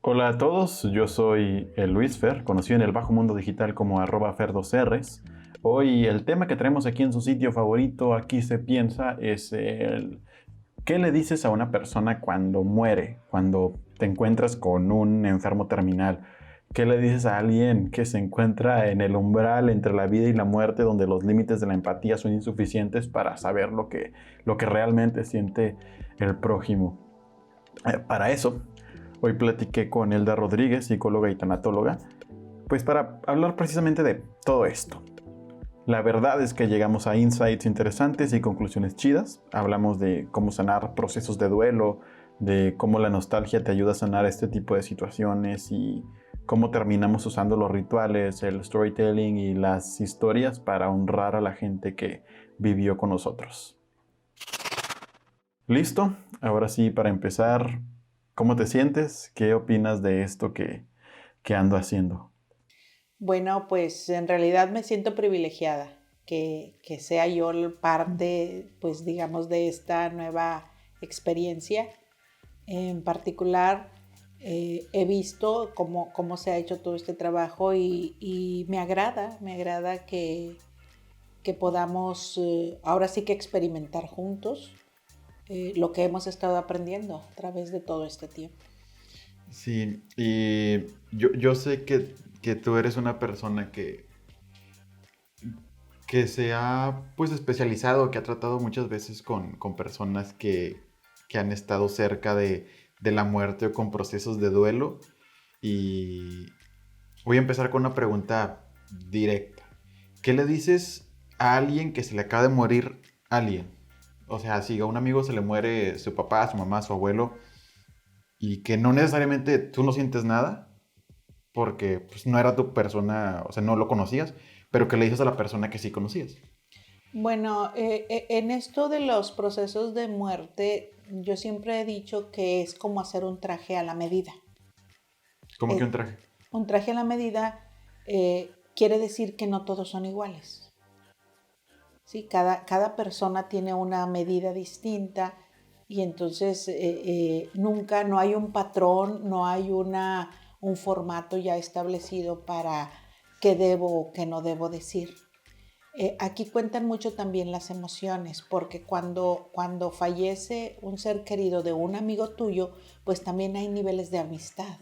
Hola a todos, yo soy el Luis Fer, conocido en el bajo mundo digital como @fer2rs. Hoy el tema que traemos aquí en su sitio favorito, Aquí se piensa, es el ¿qué le dices a una persona cuando muere, cuando te encuentras con un enfermo terminal? ¿Qué le dices a alguien que se encuentra en el umbral entre la vida y la muerte, donde los límites de la empatía son insuficientes para saber lo que realmente siente el prójimo? Para eso, hoy platiqué con Elda Rodríguez, psicóloga y tanatóloga, pues para hablar precisamente de todo esto. La verdad es que llegamos a insights interesantes y conclusiones chidas. Hablamos de cómo sanar procesos de duelo, de cómo la nostalgia te ayuda a sanar este tipo de situaciones y cómo terminamos usando los rituales, el storytelling y las historias para honrar a la gente que vivió con nosotros. ¿Listo? Ahora sí, para empezar, ¿cómo te sientes? ¿Qué opinas de esto que ando haciendo? Bueno, pues en realidad me siento privilegiada que sea yo parte, pues digamos, de esta nueva experiencia. En particular, he visto cómo se ha hecho todo este trabajo y me agrada que podamos ahora sí que experimentar juntos lo que hemos estado aprendiendo a través de todo este tiempo. Sí, y yo sé que tú eres una persona que se ha pues especializado, que ha tratado muchas veces con personas que han estado cerca de la muerte o con procesos de duelo. Y voy a empezar con una pregunta directa. ¿Qué le dices a alguien que se le acaba de morir alguien? O sea, si a un amigo se le muere su papá, su mamá, su abuelo, y que no necesariamente tú no sientes nada, porque pues, no era tu persona, o sea, no lo conocías, pero que le dices a la persona que sí conocías. Bueno, en esto de los procesos de muerte, yo siempre he dicho que es como hacer un traje a la medida. Como que Eh, un traje. un traje a la medida quiere decir que no todos son iguales. ¿Sí? Cada persona tiene una medida distinta y entonces nunca, no hay un patrón, no hay un formato ya establecido para qué debo o qué no debo decir. Aquí cuentan mucho también las emociones, porque cuando fallece un ser querido de un amigo tuyo, pues también hay niveles de amistad.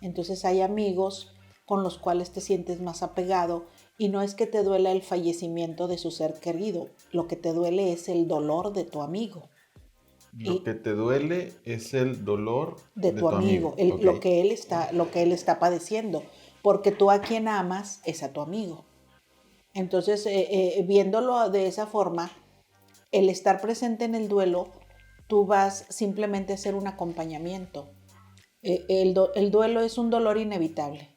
Entonces hay amigos con los cuales te sientes más apegado y no es que te duela el fallecimiento de su ser querido, lo que te duele es el dolor de tu amigo. Lo Y que te duele es el dolor de de tu tu amigo, amigo, ¿ok? lo que él está padeciendo, porque tú a quien amas es a tu amigo. Entonces, viéndolo de esa forma, el estar presente en el duelo, tú vas simplemente a hacer un acompañamiento. El duelo es un dolor inevitable.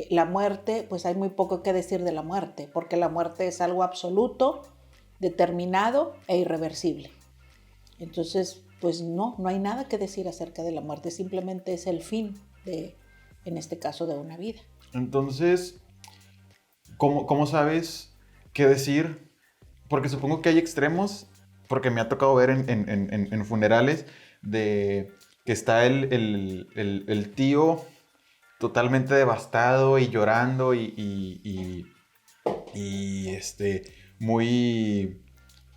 La muerte, pues hay muy poco que decir de la muerte, porque la muerte es algo absoluto, determinado e irreversible. Entonces, pues no hay nada que decir acerca de la muerte, simplemente es el fin de, en este caso, de una vida. Entonces, ¿cómo sabes qué decir? Porque supongo que hay extremos, porque me ha tocado ver en funerales de que está el tío totalmente devastado y llorando muy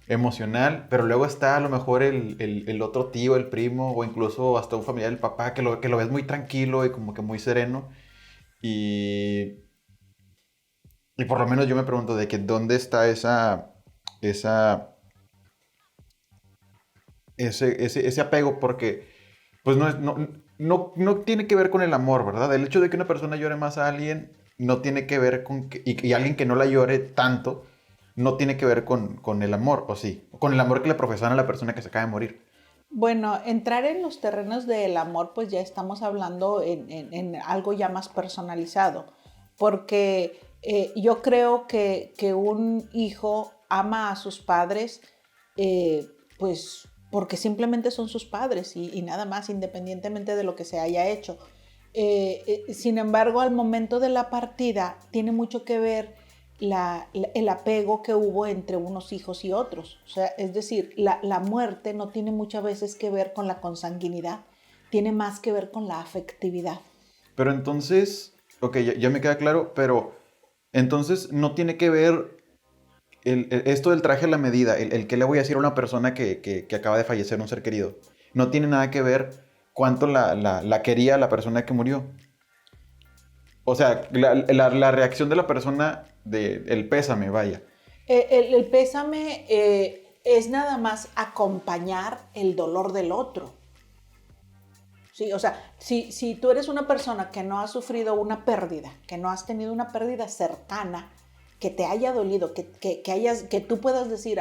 emocional, pero luego está a lo mejor el otro tío, el primo, o incluso hasta un familiar del papá, que lo ves muy tranquilo y como que muy sereno. Y, y por lo menos yo me pregunto de que dónde está esa, ese apego, porque pues no tiene que ver con el amor, ¿verdad? El hecho de que una persona llore más a alguien no tiene que ver con y alguien que no la llore tanto no tiene que ver con el amor, ¿o sí? Con el amor que le profesan a la persona que se acaba de morir. Bueno, entrar en los terrenos del amor, pues ya estamos hablando en algo ya más personalizado, porque yo creo que un hijo ama a sus padres, pues porque simplemente son sus padres y nada más, independientemente de lo que se haya hecho. Sin embargo, al momento de la partida tiene mucho que ver el apego que hubo entre unos hijos y otros. O sea, es decir, la muerte no tiene muchas veces que ver con la consanguinidad, tiene más que ver con la afectividad. Pero entonces, ok, ya me queda claro, pero entonces no tiene que ver esto del traje a la medida, el que le voy a decir a una persona que acaba de fallecer, un ser querido. No tiene nada que ver cuánto la quería la persona que murió. O sea, la reacción de la persona, el pésame, vaya. El pésame es nada más acompañar el dolor del otro. Sí, o sea, si tú eres una persona que no ha sufrido una pérdida, que no has tenido una pérdida cercana, que te haya dolido, que tú puedas decir,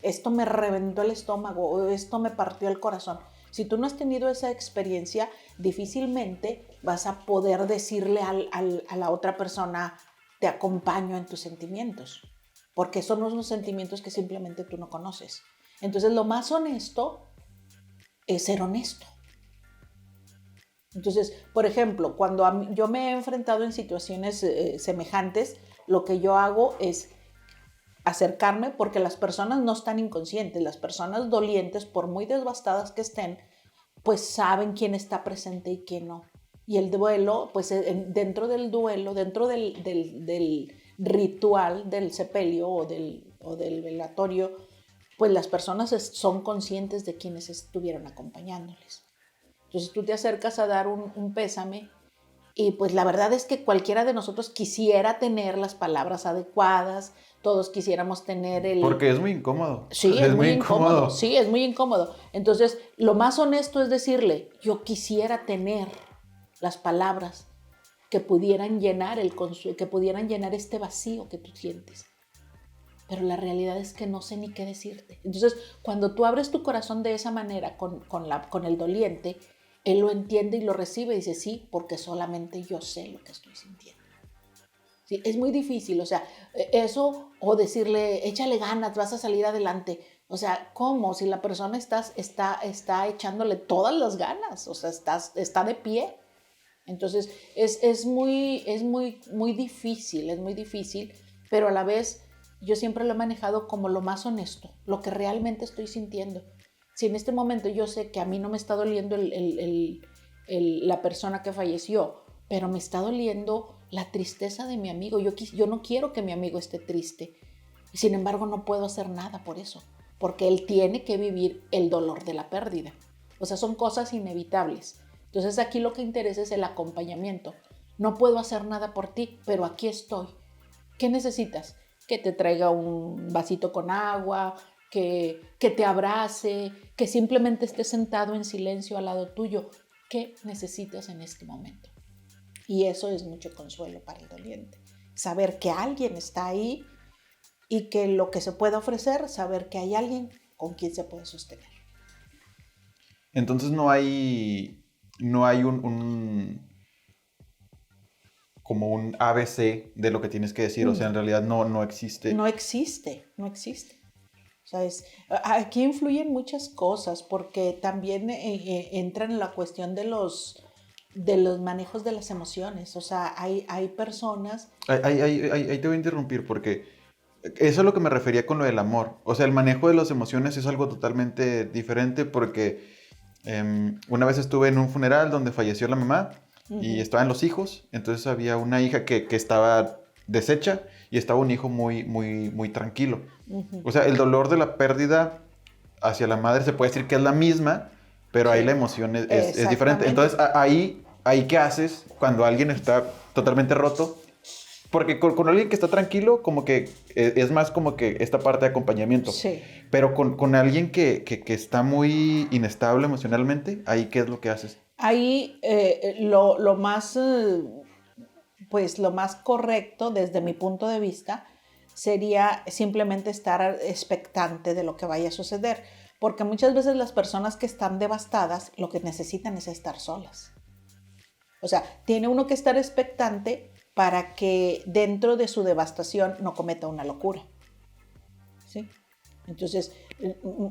esto me reventó el estómago o esto me partió el corazón. Si tú no has tenido esa experiencia, difícilmente vas a poder decirle a la otra persona, te acompaño en tus sentimientos, porque son unos sentimientos que simplemente tú no conoces. Entonces, lo más honesto es ser honesto. Entonces, por ejemplo, cuando yo me he enfrentado en situaciones semejantes, lo que yo hago es acercarme, porque las personas no están inconscientes, las personas dolientes, por muy devastadas que estén, pues saben quién está presente y quién no. Y el duelo, pues dentro del duelo, dentro del ritual del sepelio o del velatorio, pues las personas son conscientes de quienes estuvieron acompañándoles. Entonces tú te acercas a dar un pésame y pues la verdad es que cualquiera de nosotros quisiera tener las palabras adecuadas, todos quisiéramos tener Porque es muy incómodo. Sí, es muy incómodo. Sí, es muy incómodo. Entonces, lo más honesto es decirle, yo quisiera tener las palabras que pudieran llenar que pudieran llenar este vacío que tú sientes. Pero la realidad es que no sé ni qué decirte. Entonces, cuando tú abres tu corazón de esa manera con el doliente, él lo entiende y lo recibe y dice, sí, porque solamente yo sé lo que estoy sintiendo. Sí, es muy difícil, o sea, eso o decirle, échale ganas, vas a salir adelante. O sea, ¿cómo? Si la persona está echándole todas las ganas, o sea, está de pie. Entonces, es muy difícil, pero a la vez yo siempre lo he manejado como lo más honesto, lo que realmente estoy sintiendo. Si en este momento yo sé que a mí no me está doliendo la persona que falleció, pero me está doliendo la tristeza de mi amigo. Yo no quiero que mi amigo esté triste. Sin embargo, no puedo hacer nada por eso, porque él tiene que vivir el dolor de la pérdida. O sea, son cosas inevitables. Entonces aquí lo que interesa es el acompañamiento. No puedo hacer nada por ti, pero aquí estoy. ¿Qué necesitas? Que te traiga un vasito con agua, que te abrace, que simplemente esté sentado en silencio al lado tuyo. ¿Qué necesitas en este momento? Y eso es mucho consuelo para el doliente. Saber que alguien está ahí y que lo que se puede ofrecer, saber que hay alguien con quien se puede sostener. Entonces no hay como un ABC de lo que tienes que decir. O sea, en realidad no existe. No existe. O sea, aquí influyen muchas cosas porque también entra en la cuestión de los manejos de las emociones. O sea, hay personas... Ahí te voy a interrumpir porque eso es a lo que me refería con lo del amor. O sea, el manejo de las emociones es algo totalmente diferente porque una vez estuve en un funeral donde falleció la mamá y estaban los hijos. Entonces había una hija que estaba deshecha y estaba un hijo muy tranquilo. O sea, el dolor de la pérdida hacia la madre se puede decir que es la misma, pero ahí la emoción es diferente. Entonces, ahí ¿qué haces cuando alguien está totalmente roto? Porque con alguien que está tranquilo, como que es más como que esta parte de acompañamiento. Sí. Pero con alguien que está muy inestable emocionalmente, ¿ahí qué es lo que haces? Ahí lo más correcto desde mi punto de vista sería simplemente estar expectante de lo que vaya a suceder, porque muchas veces las personas que están devastadas lo que necesitan es estar solas. O sea, tiene uno que estar expectante para que dentro de su devastación no cometa una locura. ¿Sí? Entonces,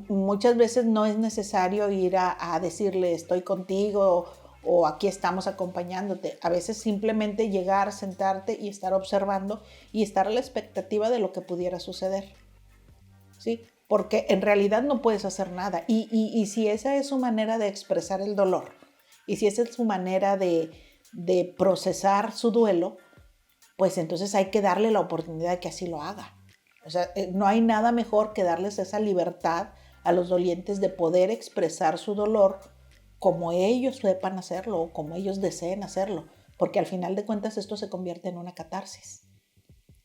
muchas veces no es necesario ir a decirle estoy contigo o aquí estamos acompañándote. A veces simplemente llegar, sentarte y estar observando y estar a la expectativa de lo que pudiera suceder. ¿Sí? porque en realidad no puedes hacer nada. Y si esa es su manera de expresar el dolor, y si esa es su manera de procesar su duelo, pues entonces hay que darle la oportunidad de que así lo haga. O sea, no hay nada mejor que darles esa libertad a los dolientes de poder expresar su dolor como ellos sepan hacerlo o como ellos deseen hacerlo, porque al final de cuentas esto se convierte en una catarsis.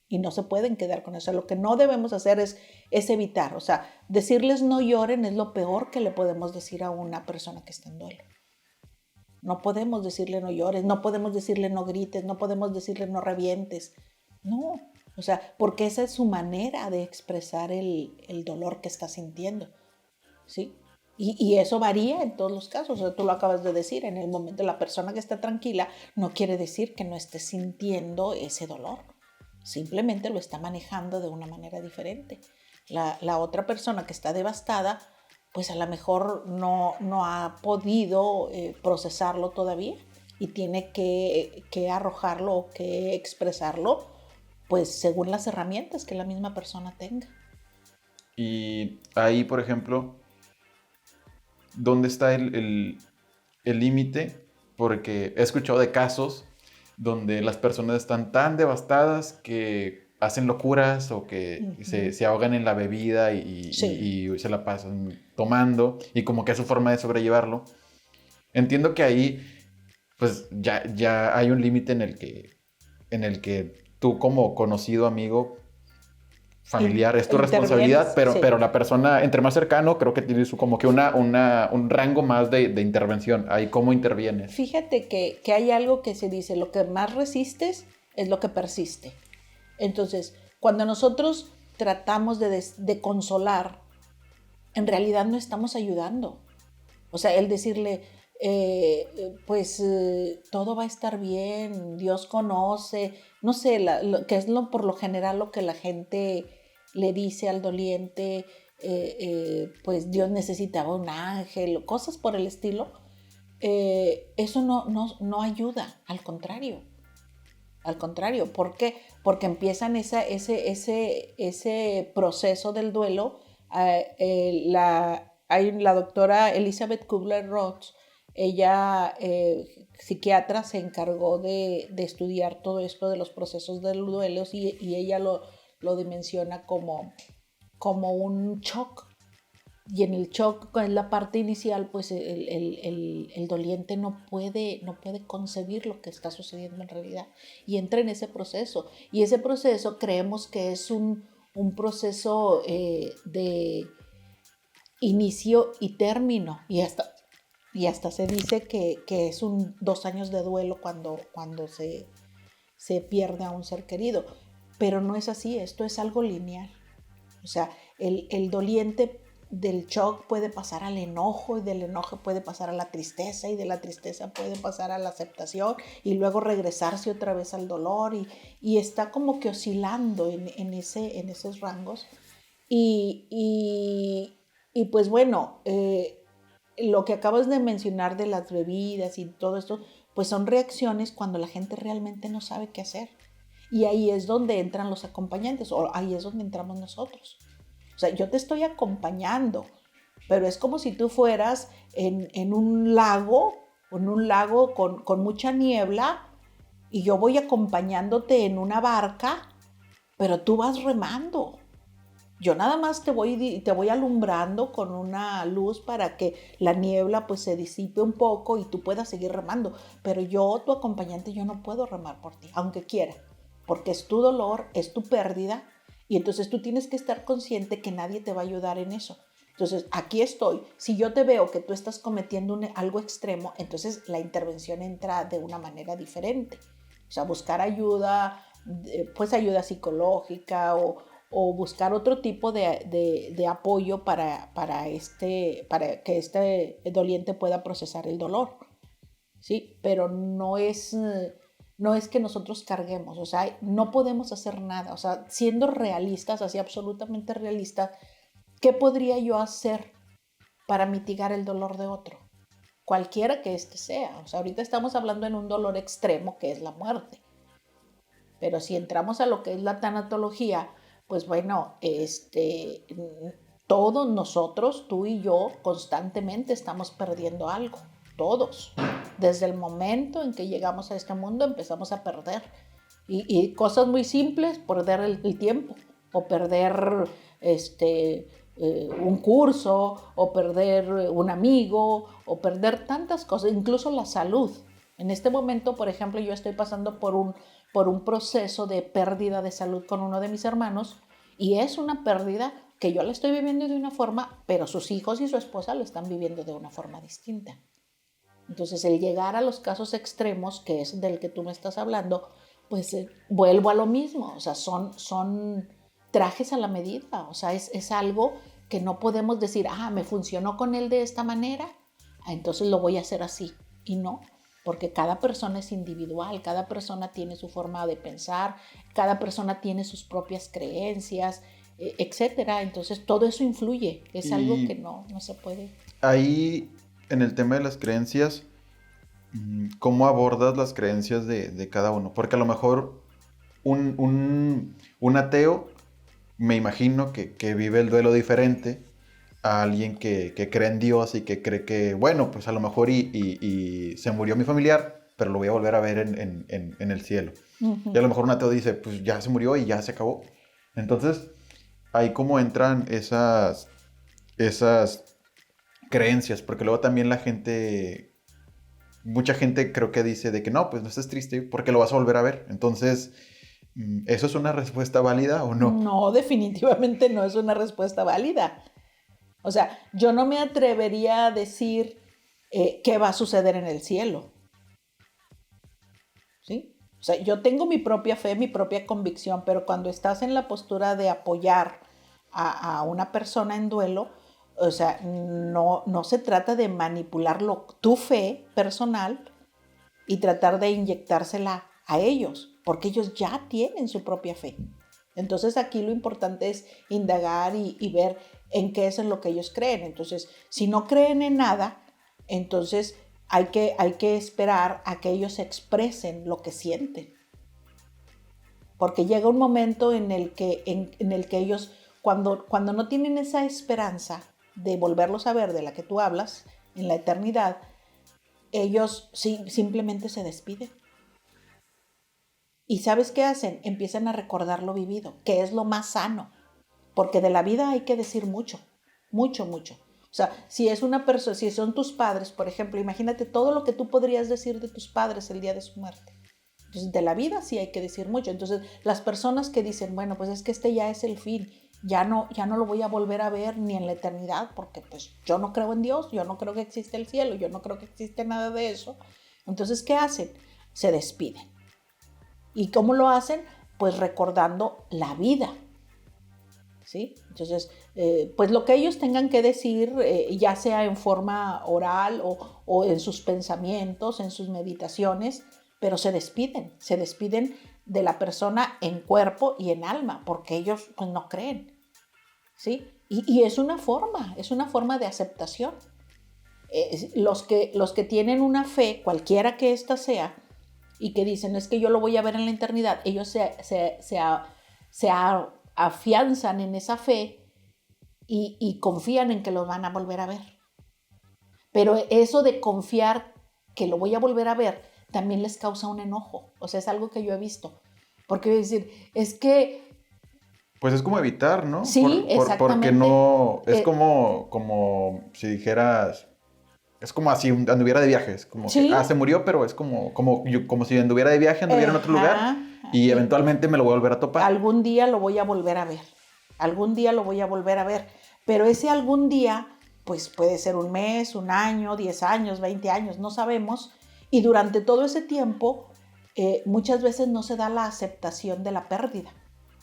Y no se pueden quedar con eso. Lo que no debemos hacer es evitar. O sea, decirles no lloren es lo peor que le podemos decir a una persona que está en duelo. No podemos decirle no llores, no podemos decirle no grites, no podemos decirle no revientes. No, o sea, porque esa es su manera de expresar el dolor que está sintiendo, ¿sí? Y eso varía en todos los casos. O sea, tú lo acabas de decir, en el momento la persona que está tranquila no quiere decir que no esté sintiendo ese dolor. Simplemente lo está manejando de una manera diferente. La otra persona que está devastada, pues a lo mejor no ha podido procesarlo todavía y tiene que arrojarlo o que expresarlo, pues según las herramientas que la misma persona tenga. Y ahí, por ejemplo, ¿dónde está el límite? Porque he escuchado de casos donde las personas están tan devastadas que hacen locuras o que se ahogan en la bebida y se la pasan tomando y como que es su forma de sobrellevarlo. Entiendo que ahí pues ya hay un límite en el que tú como conocido, amigo, familiar, es tu responsabilidad, pero la persona, entre más cercano, creo que tiene como que un rango más de intervención. Ahí, ¿cómo intervienes? Fíjate que hay algo que se dice, lo que más resistes es lo que persiste. Entonces, cuando nosotros tratamos de consolar, en realidad no estamos ayudando. O sea, el decirle, todo va a estar bien, Dios conoce, no sé, que es por lo general lo que la gente le dice al doliente, pues Dios necesitaba un ángel, cosas por el estilo. Eso no ayuda, al contrario. Al contrario, ¿por qué? Porque empiezan ese proceso del duelo. La doctora Elizabeth Kubler-Ross, ella, psiquiatra, se encargó de estudiar todo esto de los procesos del duelo y ella lo dimensiona como un shock. Y en el shock, en la parte inicial, pues el doliente no puede concebir lo que está sucediendo en realidad y entra en ese proceso. Y ese proceso creemos que es un proceso de inicio y término. Y hasta se dice que es 2 años de duelo cuando se pierde a un ser querido. Pero no es así, esto es algo lineal. O sea, el doliente del shock puede pasar al enojo y del enojo puede pasar a la tristeza y de la tristeza puede pasar a la aceptación y luego regresarse otra vez al dolor y está como que oscilando en esos rangos y pues bueno, lo que acabas de mencionar de las bebidas y todo esto, pues son reacciones cuando la gente realmente no sabe qué hacer y ahí es donde entran los acompañantes o ahí es donde entramos nosotros. O sea, yo te estoy acompañando, pero es como si tú fueras en un lago con mucha niebla y yo voy acompañándote en una barca, pero tú vas remando. Yo nada más te voy alumbrando con una luz para que la niebla pues se disipe un poco y tú puedas seguir remando. Pero yo, tu acompañante, yo no puedo remar por ti, aunque quiera, porque es tu dolor, es tu pérdida. Y entonces tú tienes que estar consciente que nadie te va a ayudar en eso. Entonces, aquí estoy. Si yo te veo que tú estás cometiendo algo extremo, entonces la intervención entra de una manera diferente. O sea, buscar ayuda, pues ayuda psicológica o buscar otro tipo de apoyo para que este doliente pueda procesar el dolor. ¿Sí? Pero no es que nosotros carguemos, o sea, no podemos hacer nada, o sea, siendo realistas, así absolutamente realistas, ¿qué podría yo hacer para mitigar el dolor de otro? Cualquiera que este sea, o sea, ahorita estamos hablando en un dolor extremo que es la muerte, pero si entramos a lo que es la tanatología, pues bueno, Todos nosotros, tú y yo, constantemente estamos perdiendo algo. Todos. Desde el momento en que llegamos a este mundo empezamos a perder. Y cosas muy simples, perder el tiempo, o perder un curso, o perder un amigo, o perder tantas cosas, incluso la salud. En este momento, por ejemplo, yo estoy pasando por un proceso de pérdida de salud con uno de mis hermanos, y es una pérdida que yo la estoy viviendo de una forma, pero sus hijos y su esposa lo están viviendo de una forma distinta. Entonces, el llegar a los casos extremos, que es del que tú me estás hablando, pues vuelvo a lo mismo. O sea, son trajes a la medida. O sea, es algo que no podemos decir, me funcionó con él de esta manera, entonces lo voy a hacer así. Y no, porque cada persona es individual, cada persona tiene su forma de pensar, cada persona tiene sus propias creencias, etcétera. Entonces todo eso influye, es algo que no se puede. Ahí, en el tema de las creencias, ¿cómo abordas las creencias de cada uno? Porque a lo mejor un ateo, me imagino que vive el duelo diferente a alguien que cree en Dios y que cree que, bueno, pues a lo mejor y se murió mi familiar, pero lo voy a volver a ver en el cielo. Uh-huh. Y a lo mejor un ateo dice, pues ya se murió y ya se acabó. Entonces, ahí cómo entran esas creencias, porque luego también mucha gente creo que dice de que no, pues no estés triste porque lo vas a volver a ver. Entonces, ¿eso es una respuesta válida o no? No, definitivamente no es una respuesta válida. O sea, yo no me atrevería a decir qué va a suceder en el cielo. ¿Sí? O sea, yo tengo mi propia fe, mi propia convicción, pero cuando estás en la postura de apoyar a una persona en duelo, o sea, no se trata de manipular tu fe personal y tratar de inyectársela a ellos, porque ellos ya tienen su propia fe. Entonces aquí lo importante es indagar y ver en qué es en lo que ellos creen. Entonces, si no creen en nada, entonces hay que esperar a que ellos expresen lo que sienten. Porque llega un momento en el que ellos, cuando no tienen esa esperanza de volverlos a ver de la que tú hablas en la eternidad, ellos simplemente se despiden. ¿Y sabes qué hacen? Empiezan a recordar lo vivido, que es lo más sano. Porque de la vida hay que decir mucho, mucho, mucho. O sea, si son tus padres, por ejemplo, imagínate todo lo que tú podrías decir de tus padres el día de su muerte. Entonces, de la vida sí hay que decir mucho. Entonces, las personas que dicen, bueno, pues es que este ya es el fin, ya no lo voy a volver a ver ni en la eternidad, porque pues yo no creo en Dios, yo no creo que existe el cielo, yo no creo que existe nada de eso. Entonces, ¿qué hacen? Se despiden. ¿Y cómo lo hacen? Pues recordando la vida. ¿Sí? Entonces, pues lo que ellos tengan que decir, ya sea en forma oral o en sus pensamientos, en sus meditaciones, pero se despiden de la persona en cuerpo y en alma, porque ellos pues, no creen. ¿Sí? Y es una forma de aceptación. Los que tienen una fe, cualquiera que ésta sea, y que dicen, es que yo lo voy a ver en la eternidad, ellos se afianzan en esa fe y confían en que lo van a volver a ver. Pero eso de confiar que lo voy a volver a ver también les causa un enojo. O sea, es algo que yo he visto. Porque decir, es que... Pues es como evitar, ¿no? Sí, exactamente. Porque no... Es como si dijeras... Es como si anduviera de viaje. Es como ¿sí? que, se murió, pero es como si anduviera de viaje, anduviera en otro lugar. Y eventualmente me lo voy a volver a topar. Algún día lo voy a volver a ver. Algún día lo voy a volver a ver. Pero ese algún día, pues puede ser un mes, un año, 10 años, 20 años, no sabemos. Y durante todo ese tiempo, muchas veces no se da la aceptación de la pérdida.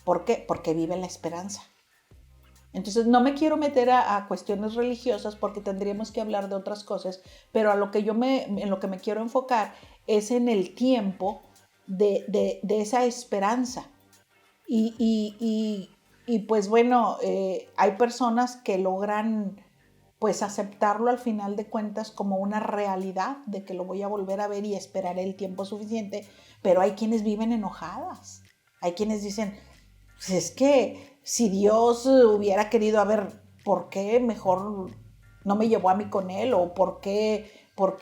¿Por qué? Porque vive la esperanza. Entonces, no me quiero meter a cuestiones religiosas porque tendríamos que hablar de otras cosas, pero en lo que me quiero enfocar es en el tiempo de esa esperanza. Y pues bueno, hay personas que logran pues aceptarlo al final de cuentas como una realidad de que lo voy a volver a ver y esperaré el tiempo suficiente, pero hay quienes viven enojadas. Hay quienes dicen, pues es que si Dios hubiera querido haber ¿por qué mejor no me llevó a mí con él? ¿O por qué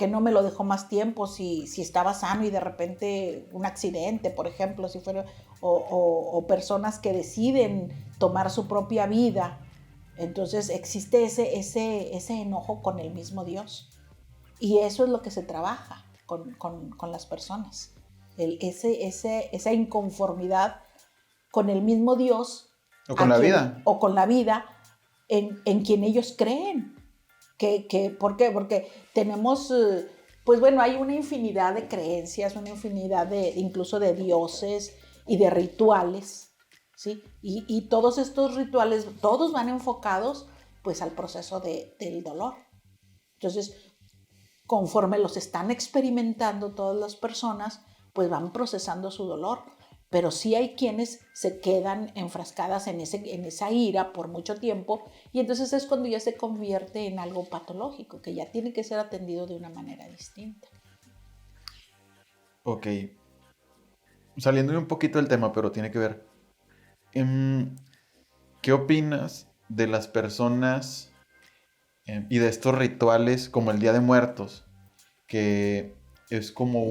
no me lo dejó más tiempo si estaba sano y de repente un accidente, por ejemplo, si fuera, o personas que deciden tomar su propia vida? Entonces existe ese enojo con el mismo Dios. Y eso es lo que se trabaja con las personas. Esa inconformidad con el mismo Dios. O con la vida. O con la vida en quien ellos creen. ¿Por qué? Porque tenemos, pues bueno, hay una infinidad de creencias, una infinidad incluso de dioses y de rituales, ¿sí? Y todos estos rituales, todos van enfocados pues al proceso del dolor. Entonces, conforme los están experimentando todas las personas, pues van procesando su dolor. Pero sí hay quienes se quedan enfrascadas en esa ira por mucho tiempo, y entonces es cuando ya se convierte en algo patológico, que ya tiene que ser atendido de una manera distinta. Ok. Saliendo un poquito del tema, pero tiene que ver. ¿Qué opinas de las personas y de estos rituales como el Día de Muertos? Que es como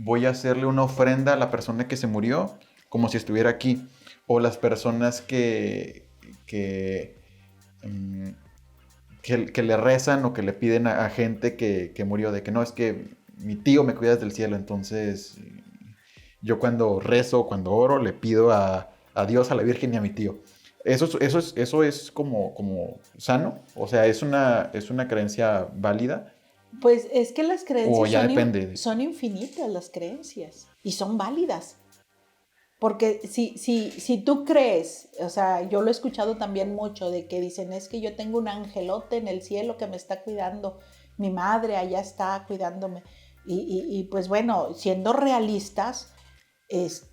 voy a hacerle una ofrenda a la persona que se murió, como si estuviera aquí. O las personas que le rezan o que le piden a gente que murió, de que no, es que mi tío me cuida desde el cielo, entonces yo cuando rezo, cuando oro, le pido a Dios, a la Virgen y a mi tío. Eso es como sano, o sea, es una creencia válida. Pues es que las creencias O ya depende. son infinitas, las creencias, y son válidas. Porque si tú crees, o sea, yo lo he escuchado también mucho, de que dicen, es que yo tengo un angelote en el cielo que me está cuidando, mi madre allá está cuidándome. Y pues bueno, siendo realistas, pues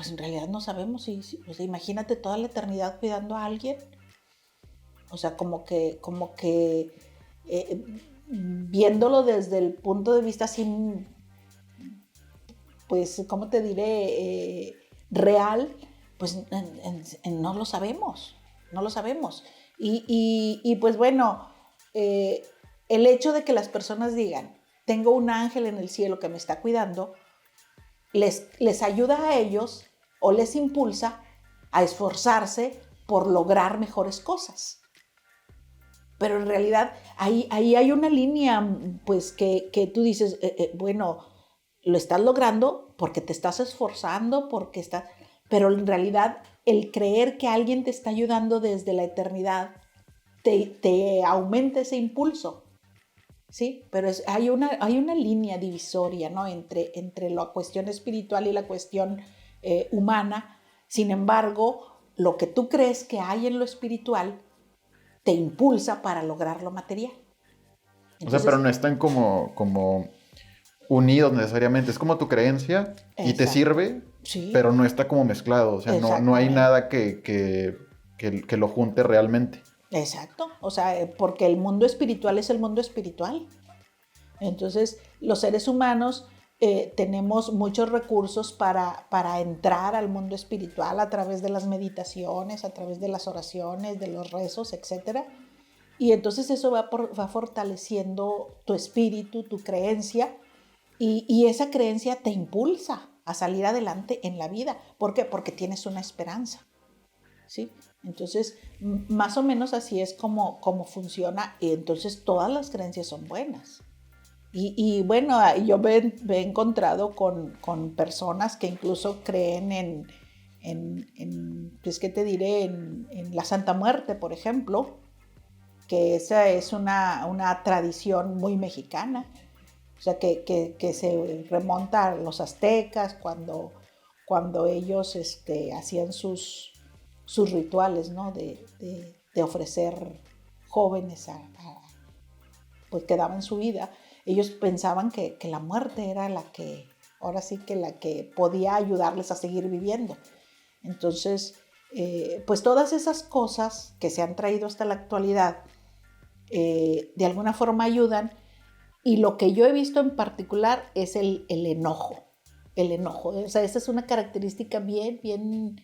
en realidad no sabemos o sea, imagínate toda la eternidad cuidando a alguien. O sea, como que viéndolo desde el punto de vista así, pues, ¿cómo te diré? Real, pues no lo sabemos, no lo sabemos. Y pues bueno, el hecho de que las personas digan, tengo un ángel en el cielo que me está cuidando, les ayuda a ellos o les impulsa a esforzarse por lograr mejores cosas. Pero en realidad ahí hay una línea, pues, que tú dices, bueno, lo estás logrando porque te estás esforzando, pero en realidad el creer que alguien te está ayudando desde la eternidad te aumenta ese impulso, ¿sí? Pero hay una línea divisoria, ¿no? entre la cuestión espiritual y la cuestión humana. Sin embargo, lo que tú crees que hay en lo espiritual te impulsa para lograr lo material. Entonces, o sea, pero no están como unidos necesariamente. Es como tu creencia y te sirve, sí, pero no está como mezclado. O sea, no hay nada que lo junte realmente. Exacto. O sea, porque el mundo espiritual es el mundo espiritual. Entonces, los seres humanos tenemos muchos recursos para entrar al mundo espiritual a través de las meditaciones, a través de las oraciones, de los rezos, etc. Y entonces eso va fortaleciendo tu espíritu, tu creencia, y esa creencia te impulsa a salir adelante en la vida. ¿Por qué? Porque tienes una esperanza, ¿sí? Entonces, más o menos así es como funciona, y entonces todas las creencias son buenas. Y bueno, yo me he encontrado con personas que incluso creen pues, ¿qué te diré? En la Santa Muerte, por ejemplo, que esa es una tradición muy mexicana. O sea, que se remonta a los aztecas cuando ellos hacían sus rituales, ¿no? De ofrecer jóvenes pues que daban su vida. Ellos pensaban que la muerte era ahora sí que la que podía ayudarles a seguir viviendo. Entonces, pues todas esas cosas que se han traído hasta la actualidad, de alguna forma ayudan. Y lo que yo he visto en particular es el enojo. El enojo. O sea, esa es una característica bien,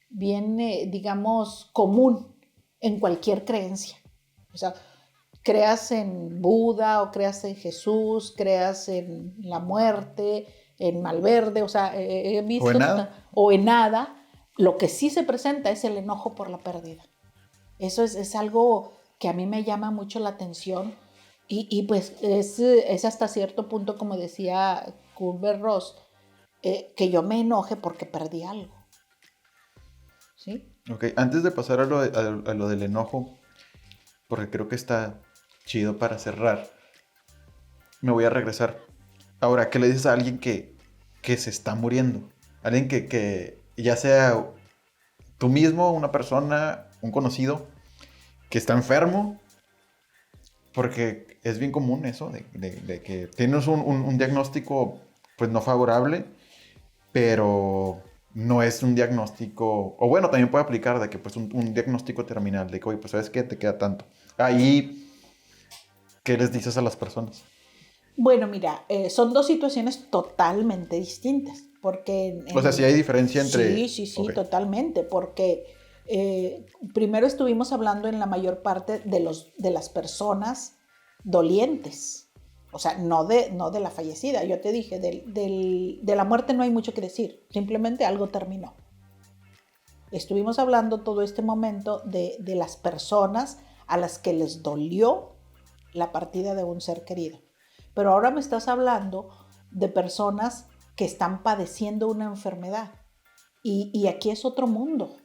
digamos, común en cualquier creencia. O sea, creas en Buda o creas en Jesús, creas en la muerte, en Malverde, o sea, he visto... O en nada. O en nada. Lo que sí se presenta es el enojo por la pérdida. Eso es algo que a mí me llama mucho la atención y pues es hasta cierto punto, como decía Kübler-Ross, que yo me enoje porque perdí algo. ¿Sí? Ok, antes de pasar a lo del enojo, porque creo que está chido para cerrar, me voy a regresar. Ahora, ¿qué le dices a alguien que se está muriendo? Alguien que ya sea tú mismo, una persona, un conocido, que está enfermo, porque es bien común eso, de que tienes un diagnóstico pues no favorable, pero no es un diagnóstico, o bueno, también puede aplicar de que pues un diagnóstico terminal, de que oye, pues sabes qué, te queda tanto. Ahí, ¿qué les dices a las personas? Bueno, mira, son dos situaciones totalmente distintas, porque... O sea, sí hay diferencia entre... Sí, Okay. totalmente, porque primero estuvimos hablando en la mayor parte de las personas dolientes, o sea, no de la fallecida. Yo te dije, de la muerte no hay mucho que decir, simplemente algo terminó. Estuvimos hablando todo este momento de las personas a las que les dolió la partida de un ser querido. Pero ahora me estás hablando de personas que están padeciendo una enfermedad. Y aquí es otro mundo,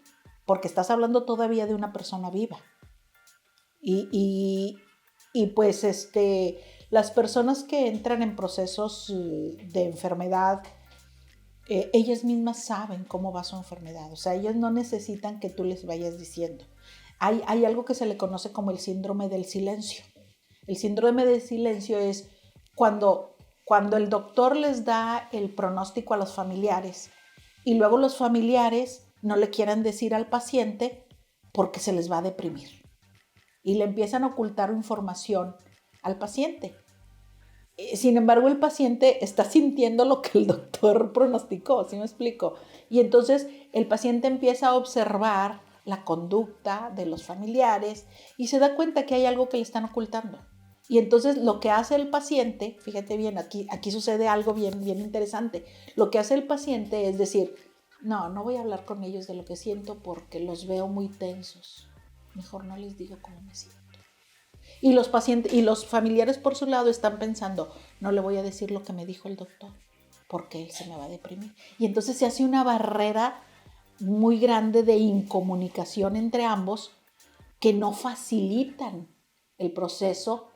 porque estás hablando todavía de una persona viva. Y pues las personas que entran en procesos de enfermedad, ellas mismas saben cómo va su enfermedad. O sea, ellas no necesitan que tú les vayas diciendo. Hay algo que se le conoce como el síndrome del silencio. El síndrome del silencio es cuando el doctor les da el pronóstico a los familiares y luego los familiares no le quieran decir al paciente porque se les va a deprimir y le empiezan a ocultar información al paciente. Sin embargo, el paciente está sintiendo lo que el doctor pronosticó, ¿sí me explico? Y entonces el paciente empieza a observar la conducta de los familiares y se da cuenta que hay algo que le están ocultando. Y entonces lo que hace el paciente, fíjate bien, aquí sucede algo bien interesante. Lo que hace el paciente es decir, no voy a hablar con ellos de lo que siento porque los veo muy tensos. Mejor no les digo cómo me siento. Y los pacientes y los familiares por su lado están pensando, no le voy a decir lo que me dijo el doctor porque él se me va a deprimir. Y entonces se hace una barrera muy grande de incomunicación entre ambos que no facilitan el proceso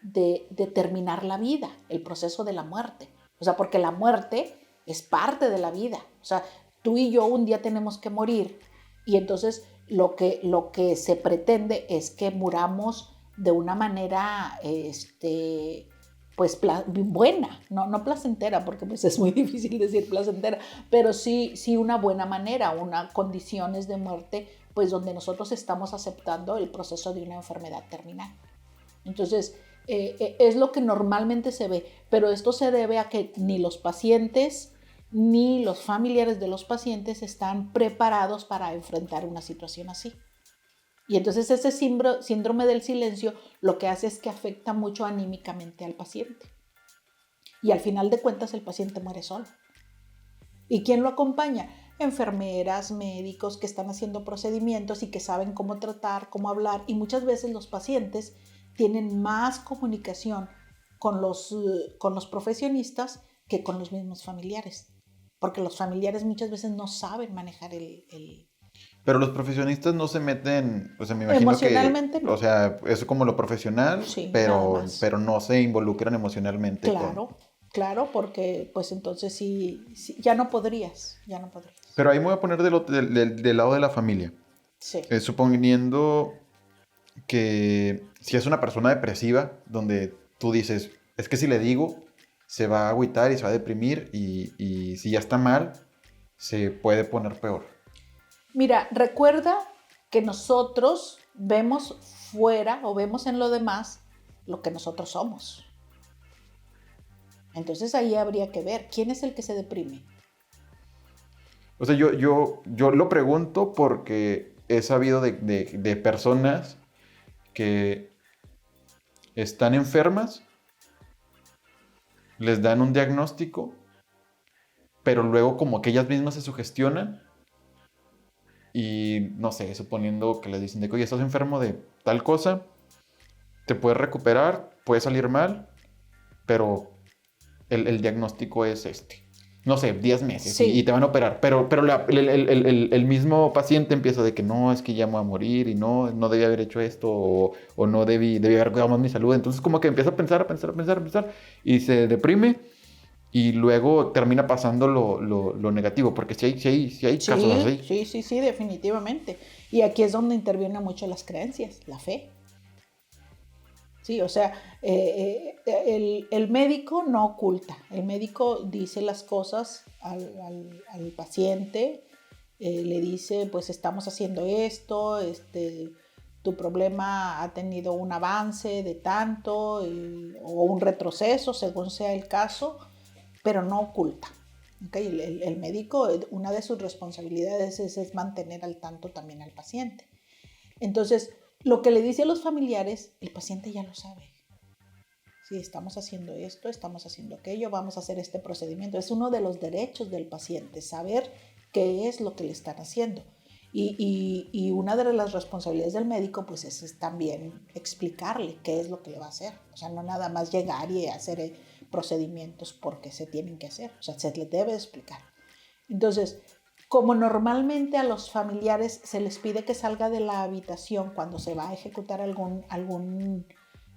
de terminar la vida, el proceso de la muerte. O sea, porque la muerte es parte de la vida. O sea, tú y yo un día tenemos que morir y entonces lo que se pretende es que muramos de una manera pues buena, no placentera, porque pues es muy difícil decir placentera, pero sí una buena manera, una condiciones de muerte pues donde nosotros estamos aceptando el proceso de una enfermedad terminal. Entonces, es lo que normalmente se ve, pero esto se debe a que ni los pacientes ni los familiares de los pacientes están preparados para enfrentar una situación así. Y entonces ese síndrome del silencio lo que hace es que afecta mucho anímicamente al paciente. Y al final de cuentas el paciente muere solo. ¿Y quién lo acompaña? Enfermeras, médicos que están haciendo procedimientos y que saben cómo tratar, cómo hablar. Y muchas veces los pacientes tienen más comunicación con los profesionistas que con los mismos familiares. Porque los familiares muchas veces no saben manejar Pero los profesionistas no se meten, o sea, me imagino emocionalmente que, no. o sea, eso como lo profesional, Sí, pero no se involucran emocionalmente. Claro, porque pues entonces sí, ya no podrías. Pero ahí me voy a poner del lado de la familia. Sí. Suponiendo que si es una persona depresiva, donde tú dices, es que si le digo, se va a agüitar y se va a deprimir y si ya está mal, se puede poner peor. Mira, recuerda que nosotros vemos fuera o vemos en lo demás lo que nosotros somos. Entonces ahí habría que ver quién es el que se deprime. O sea, yo lo pregunto porque he sabido de personas que están enfermas, les dan un diagnóstico, pero luego como que ellas mismas se sugestionan y no sé, suponiendo que les dicen de que, oye, estás enfermo de tal cosa, te puedes recuperar, puede salir mal, pero el diagnóstico es este. No sé, 10 meses Sí. y te van a operar. Pero el mismo paciente empieza de que no, es que ya me voy a morir y no debí haber hecho esto o no debí haber cuidado más mi salud. Entonces como que empieza a pensar y se deprime y luego termina pasando lo negativo, porque si hay casos así. Sí, definitivamente. Y aquí es donde intervienen mucho las creencias, la fe. Sí, o sea, el médico no oculta, el médico dice las cosas al paciente, le dice, pues estamos haciendo esto, tu problema ha tenido un avance de tanto o un retroceso, según sea el caso, pero no oculta. ¿Okay? El médico, una de sus responsabilidades es mantener al tanto también al paciente. Entonces, lo que le dice a los familiares, el paciente ya lo sabe. Sí, estamos haciendo esto, estamos haciendo aquello, vamos a hacer este procedimiento. Es uno de los derechos del paciente, saber qué es lo que le están haciendo. Y una de las responsabilidades del médico, pues es también explicarle qué es lo que le va a hacer. O sea, no nada más llegar y hacer procedimientos porque se tienen que hacer. O sea, se le debe explicar. Entonces, como normalmente a los familiares se les pide que salga de la habitación cuando se va a ejecutar algún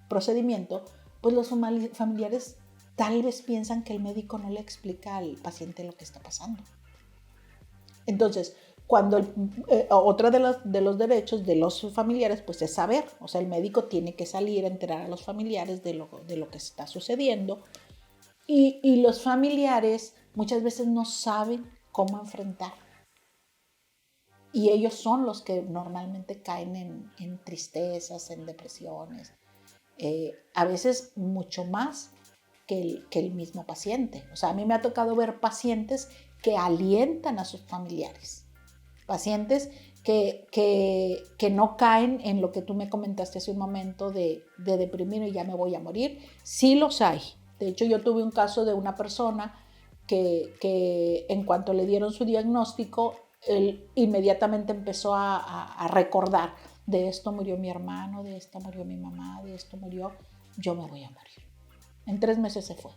procedimiento, pues los familiares tal vez piensan que el médico no le explica al paciente lo que está pasando. Entonces, cuando otro de los derechos de los familiares pues es saber, o sea, el médico tiene que salir a enterar a los familiares de lo que está sucediendo y los familiares muchas veces no saben cómo enfrentar. Y ellos son los que normalmente caen en tristezas, en depresiones, a veces mucho más que el mismo paciente. O sea, a mí me ha tocado ver pacientes que alientan a sus familiares, pacientes que no caen en lo que tú me comentaste hace un momento de deprimirme y ya me voy a morir. Sí los hay. De hecho, yo tuve un caso de una persona que en cuanto le dieron su diagnóstico, él inmediatamente empezó a recordar, de esto murió mi hermano, de esto murió mi mamá, de esto murió, yo me voy a morir. En 3 meses se fue.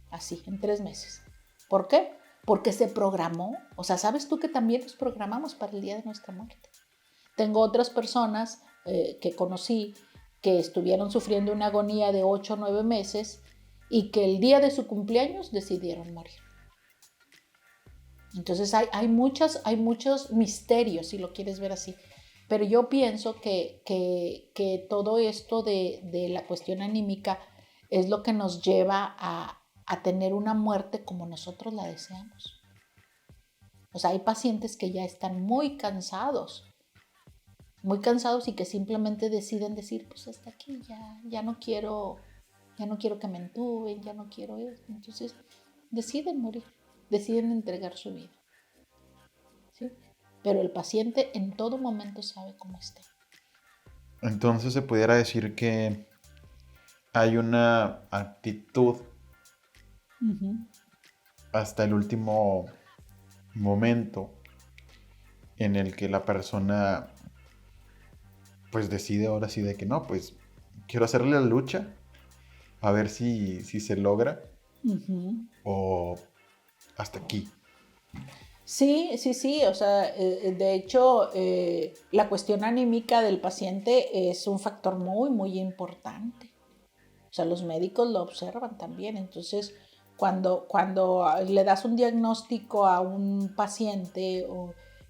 Así, en 3 meses. ¿Por qué? Porque se programó. O sea, ¿sabes tú que también nos programamos para el día de nuestra muerte? Tengo otras personas que conocí que estuvieron sufriendo una agonía de 8 o 9 meses y que el día de su cumpleaños decidieron morir. Entonces hay muchos misterios, si lo quieres ver así. Pero yo pienso que todo esto de la cuestión anímica es lo que nos lleva a tener una muerte como nosotros la deseamos. O sea, hay pacientes que ya están muy cansados y que simplemente deciden decir, pues hasta aquí, ya no quiero que me entuben, ya no quiero esto. Entonces deciden morir, deciden entregar su vida. ¿Sí? Pero el paciente en todo momento sabe cómo está. Entonces se pudiera decir que hay una actitud hasta el último momento en el que la persona pues decide ahora sí de que no, pues quiero hacerle la lucha a ver si se logra o hasta aquí. Sí, o sea, de hecho, la cuestión anímica del paciente es un factor muy, muy importante. O sea, los médicos lo observan también. Entonces, cuando le das un diagnóstico a un paciente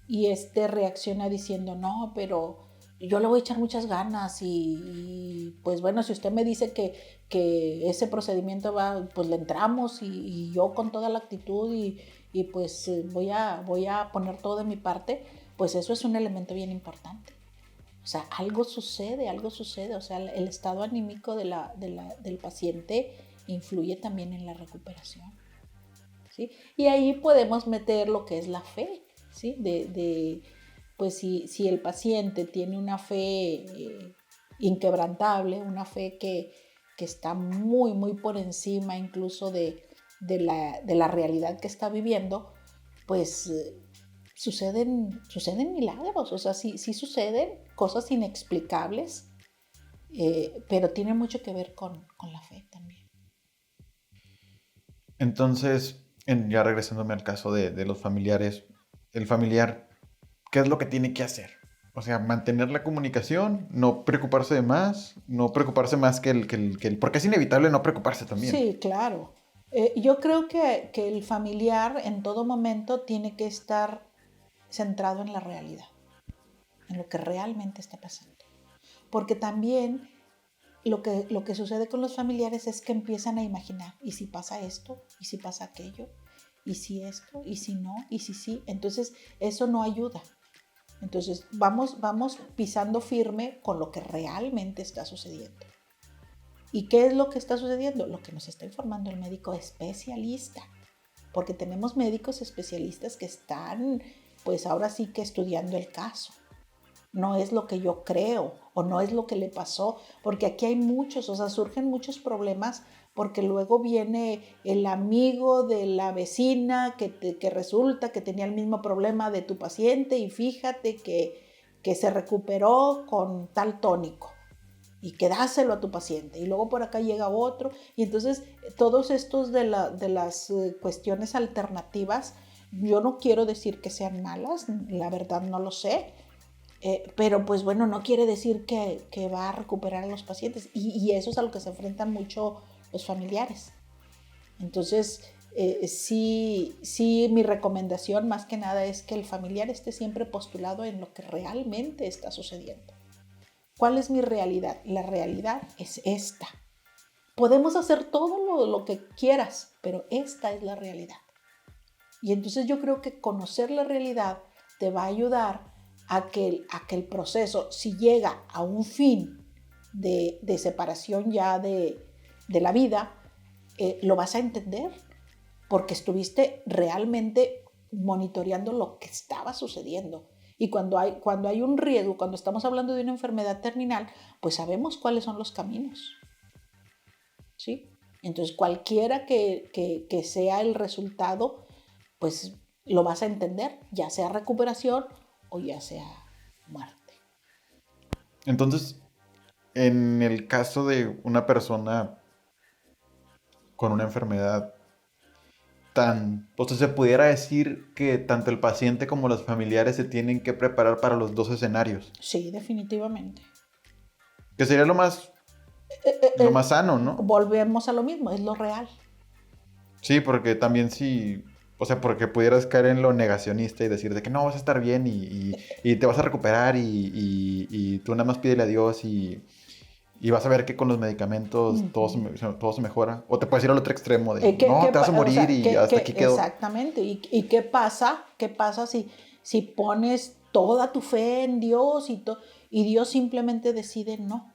y reacciona diciendo, no, pero yo le voy a echar muchas ganas y pues bueno, si usted me dice que ese procedimiento va, pues le entramos y yo con toda la actitud y pues voy a poner todo de mi parte, pues eso es un elemento bien importante. O sea, algo sucede, o sea, el estado anímico del paciente influye también en la recuperación, ¿sí? Y ahí podemos meter lo que es la fe, ¿sí? pues si el paciente tiene una fe inquebrantable, una fe que está muy, muy por encima incluso de la realidad que está viviendo, pues suceden milagros, o sea, sí suceden cosas inexplicables, pero tiene mucho que ver con la fe también. Entonces, ya regresándome al caso de los familiares, el familiar, ¿qué es lo que tiene que hacer? O sea, mantener la comunicación, no preocuparse de más, no preocuparse más que el porque es inevitable no preocuparse también. Sí, claro. Yo creo que el familiar en todo momento tiene que estar centrado en la realidad, en lo que realmente está pasando. Porque también lo que sucede con los familiares es que empiezan a imaginar, ¿y si pasa esto? ¿Y si pasa aquello? ¿Y si esto? ¿Y si no? ¿Y si sí? Entonces, eso no ayuda. Entonces, vamos pisando firme con lo que realmente está sucediendo. ¿Y qué es lo que está sucediendo? Lo que nos está informando el médico especialista. Porque tenemos médicos especialistas que están, pues ahora sí que estudiando el caso. No es lo que yo creo o no es lo que le pasó, porque aquí hay muchos, o sea, surgen muchos problemas porque luego viene el amigo de la vecina que resulta que tenía el mismo problema de tu paciente y fíjate que se recuperó con tal tónico y que dáselo a tu paciente y luego por acá llega otro y entonces todos estos de las cuestiones alternativas, yo no quiero decir que sean malas, la verdad no lo sé. Pero pues bueno, no quiere decir que va a recuperar a los pacientes y eso es a lo que se enfrentan mucho los familiares. Entonces, sí, mi recomendación más que nada es que el familiar esté siempre postulado en lo que realmente está sucediendo. ¿Cuál es mi realidad? La realidad es esta. Podemos hacer todo lo que quieras, pero esta es la realidad. Y entonces yo creo que conocer la realidad te va a ayudar a que el proceso, si llega a un fin de separación ya de la vida, lo vas a entender porque estuviste realmente monitoreando lo que estaba sucediendo. Y cuando hay un riesgo, cuando estamos hablando de una enfermedad terminal, pues sabemos cuáles son los caminos. ¿Sí? Entonces, cualquiera que sea el resultado, pues lo vas a entender, ya sea recuperación o ya sea muerte. Entonces, en el caso de una persona con una enfermedad entonces se pudiera decir que tanto el paciente como los familiares se tienen que preparar para los dos escenarios. Sí, definitivamente. Que sería lo más sano, ¿no? Volvemos a lo mismo, es lo real. Sí, porque también sí, o sea, porque pudieras caer en lo negacionista y decir de que no, vas a estar bien y te vas a recuperar y tú nada más pídele a Dios y vas a ver que con los medicamentos todo se mejora. O te puedes ir al otro extremo de, no, te vas a morir, o sea, y hasta aquí quedó. Exactamente. ¿Y qué pasa? ¿Qué pasa si pones toda tu fe en Dios y Dios simplemente decide no?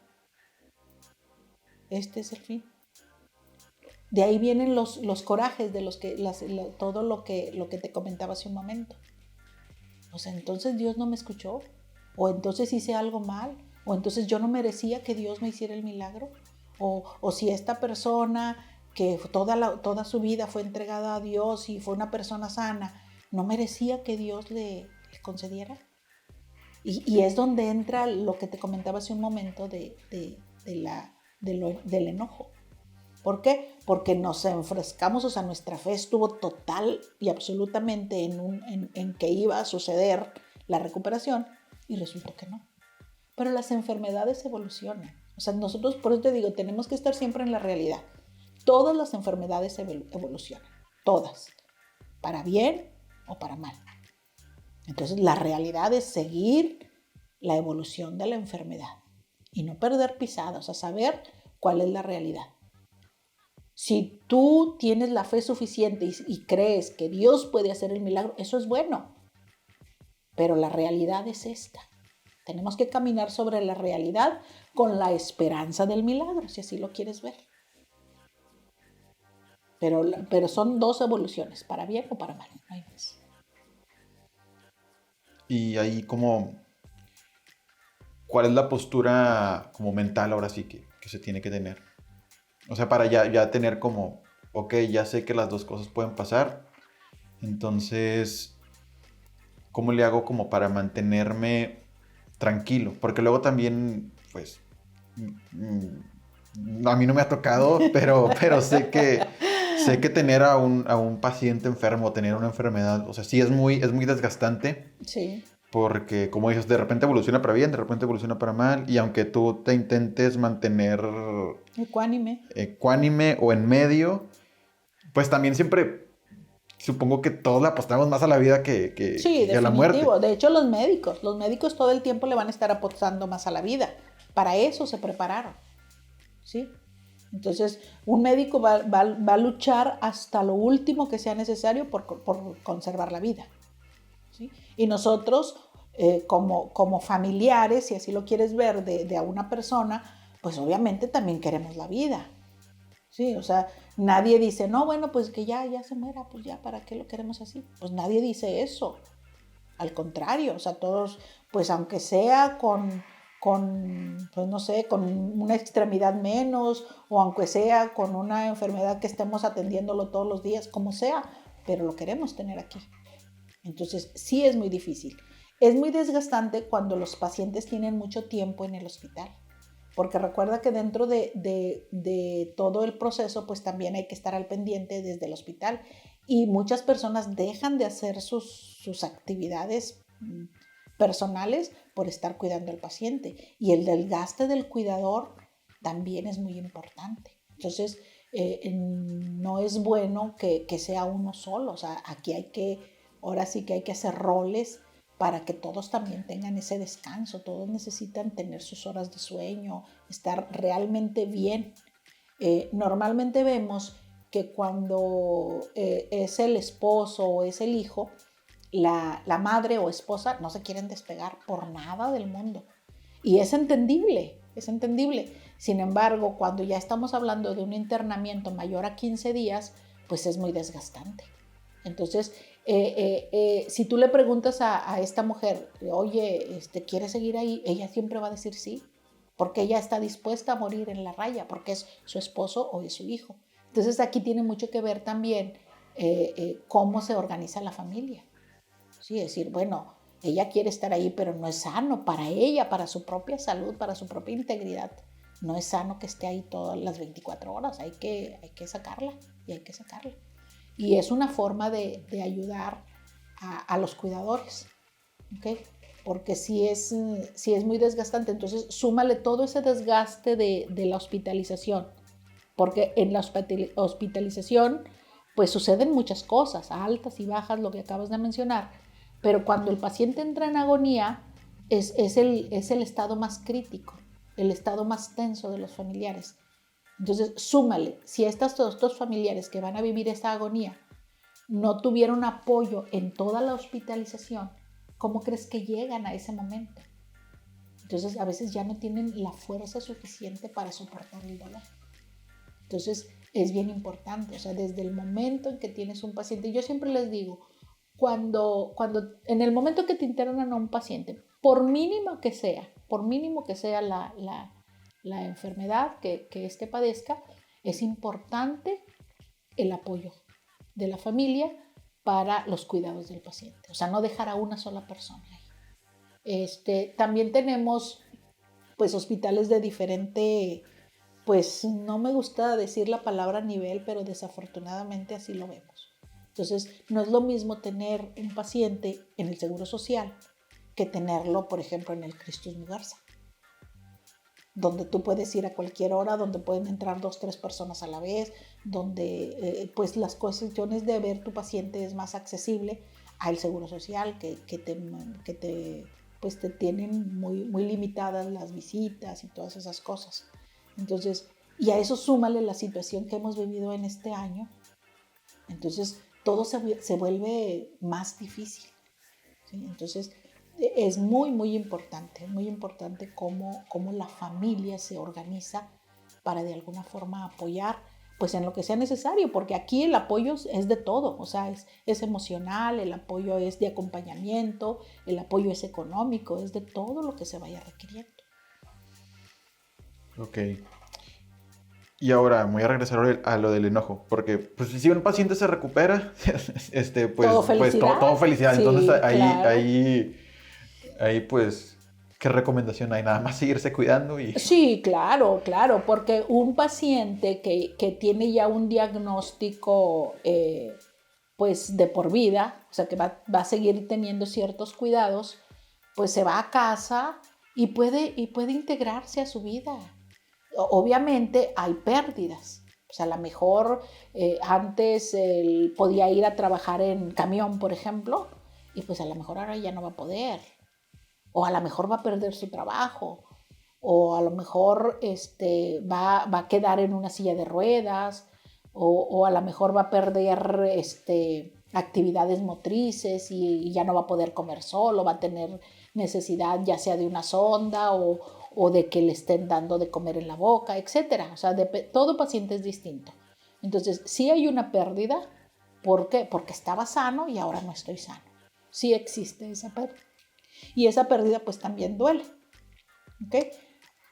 Este es el fin. De ahí vienen los corajes de todo lo que te comentaba hace un momento. O sea, entonces Dios no me escuchó, o entonces hice algo mal, o entonces yo no merecía que Dios me hiciera el milagro, o si esta persona que toda su vida fue entregada a Dios y fue una persona sana, no merecía que Dios le concediera. Y es donde entra lo que te comentaba hace un momento del enojo. ¿Por qué? Porque nos enfrescamos, o sea, nuestra fe estuvo total y absolutamente en que iba a suceder la recuperación y resultó que no. Pero las enfermedades evolucionan. O sea, nosotros, por eso te digo, tenemos que estar siempre en la realidad. Todas las enfermedades evolucionan, todas, para bien o para mal. Entonces, la realidad es seguir la evolución de la enfermedad y no perder pisadas, o sea, saber cuál es la realidad. Si tú tienes la fe suficiente y crees que Dios puede hacer el milagro, eso es bueno. Pero la realidad es esta. Tenemos que caminar sobre la realidad con la esperanza del milagro, si así lo quieres ver. Pero son dos evoluciones, para bien o para mal. No hay más. y ahí como, ¿cuál es la postura como mental ahora sí que se tiene que tener? O sea, para ya tener como, ok, ya sé que las dos cosas pueden pasar, entonces, ¿cómo le hago como para mantenerme tranquilo? Porque luego también, pues, a mí no me ha tocado, pero sé que tener a un paciente enfermo, tener una enfermedad, o sea, sí es muy desgastante. Sí. Porque, como dices, de repente evoluciona para bien, de repente evoluciona para mal, y aunque tú te intentes mantener Ecuánime. ecuánime o en medio, pues también siempre supongo que todos le apostamos más a la vida Sí, que a la muerte. definitivo. De hecho, los médicos todo el tiempo le van a estar apostando más a la vida. Para eso se prepararon, ¿sí? Entonces, un médico va a luchar hasta lo último que sea necesario por conservar la vida, ¿sí? Y nosotros, como familiares, si así lo quieres ver, de a una persona, pues obviamente también queremos la vida, ¿sí? O sea, nadie dice, no, bueno, pues que ya se muera, pues ya, ¿para qué lo queremos así? Pues nadie dice eso. Al contrario, o sea, todos, pues aunque sea pues no sé, con una extremidad menos, o aunque sea con una enfermedad que estemos atendiéndolo todos los días, como sea, pero lo queremos tener aquí. Entonces, sí es muy difícil. Es muy desgastante cuando los pacientes tienen mucho tiempo en el hospital, porque recuerda que dentro de todo el proceso, pues también hay que estar al pendiente desde el hospital, y muchas personas dejan de hacer sus actividades personales por estar cuidando al paciente, y el desgaste del cuidador también es muy importante. Entonces, no es bueno que sea uno solo, o sea, aquí ahora sí que hay que hacer roles para que todos también tengan ese descanso. Todos necesitan tener sus horas de sueño, estar realmente bien. Normalmente vemos que cuando es el esposo o es el hijo, la madre o esposa no se quieren despegar por nada del mundo. Y es entendible, es entendible. Sin embargo, cuando ya estamos hablando de un internamiento mayor a 15 días, pues es muy desgastante. Entonces, si tú le preguntas a esta mujer, oye, ¿quieres seguir ahí? Ella siempre va a decir sí, porque ella está dispuesta a morir en la raya, porque es su esposo o es su hijo. Entonces, aquí tiene mucho que ver también cómo se organiza la familia. Sí, decir, bueno, ella quiere estar ahí, pero no es sano para ella, para su propia salud, para su propia integridad. No es sano que esté ahí todas las 24 horas, hay que sacarla y hay que sacarla. Y es una forma de ayudar a los cuidadores, ¿ok? Porque si es muy desgastante, entonces súmale todo ese desgaste de la hospitalización, porque en la hospitalización pues suceden muchas cosas, altas y bajas, lo que acabas de mencionar, pero cuando el paciente entra en agonía es el estado más crítico, el estado más tenso de los familiares. Entonces, súmale, si estos dos familiares que van a vivir esa agonía no tuvieron apoyo en toda la hospitalización, ¿cómo crees que llegan a ese momento? Entonces, a veces ya no tienen la fuerza suficiente para soportar el dolor. Entonces, es bien importante, o sea, desde el momento en que tienes un paciente, yo siempre les digo, en el momento que te internan a un paciente, por mínimo que sea la enfermedad que éste padezca, es importante el apoyo de la familia para los cuidados del paciente, o sea, no dejar a una sola persona ahí. También tenemos pues hospitales de diferente, pues no me gusta decir la palabra nivel, pero desafortunadamente así lo vemos. Entonces, no es lo mismo tener un paciente en el Seguro Social que tenerlo, por ejemplo, en el Christus Mugarza, donde tú puedes ir a cualquier hora, donde pueden entrar 2, 3 personas a la vez, donde pues las cuestiones de ver tu paciente es más accesible al Seguro Social, que te tienen muy limitadas las visitas y todas esas cosas. Entonces, y a eso súmale la situación que hemos vivido en este año, entonces todo se vuelve más difícil, ¿sí? Entonces, es muy importante cómo la familia se organiza para de alguna forma apoyar, pues en lo que sea necesario, porque aquí el apoyo es de todo, o sea, es emocional, el apoyo es de acompañamiento, el apoyo es económico, es de todo lo que se vaya requiriendo. Ok. Y ahora voy a regresar a lo del enojo, porque pues si un paciente se recupera, pues, ¿Todo felicidad? todo felicidad. Sí, Entonces claro. ahí pues, ¿qué recomendación hay? Nada más seguirse cuidando y... Sí, claro, porque un paciente que tiene ya un diagnóstico pues de por vida, o sea que va a seguir teniendo ciertos cuidados, pues se va a casa y puede integrarse a su vida. Obviamente hay pérdidas. O sea, a lo mejor antes él podía ir a trabajar en camión, por ejemplo, y pues a lo mejor ahora ya no va a poder. O a lo mejor va a perder su trabajo. O a lo mejor va a quedar en una silla de ruedas. O a lo mejor va a perder actividades motrices y ya no va a poder comer solo, va a tener necesidad ya sea de una sonda o de que le estén dando de comer en la boca, etcétera. O sea, todo paciente es distinto. Entonces, sí hay una pérdida. ¿Por qué? Porque estaba sano y ahora no estoy sano. Sí existe esa pérdida. Y esa pérdida pues también duele. ¿Ok?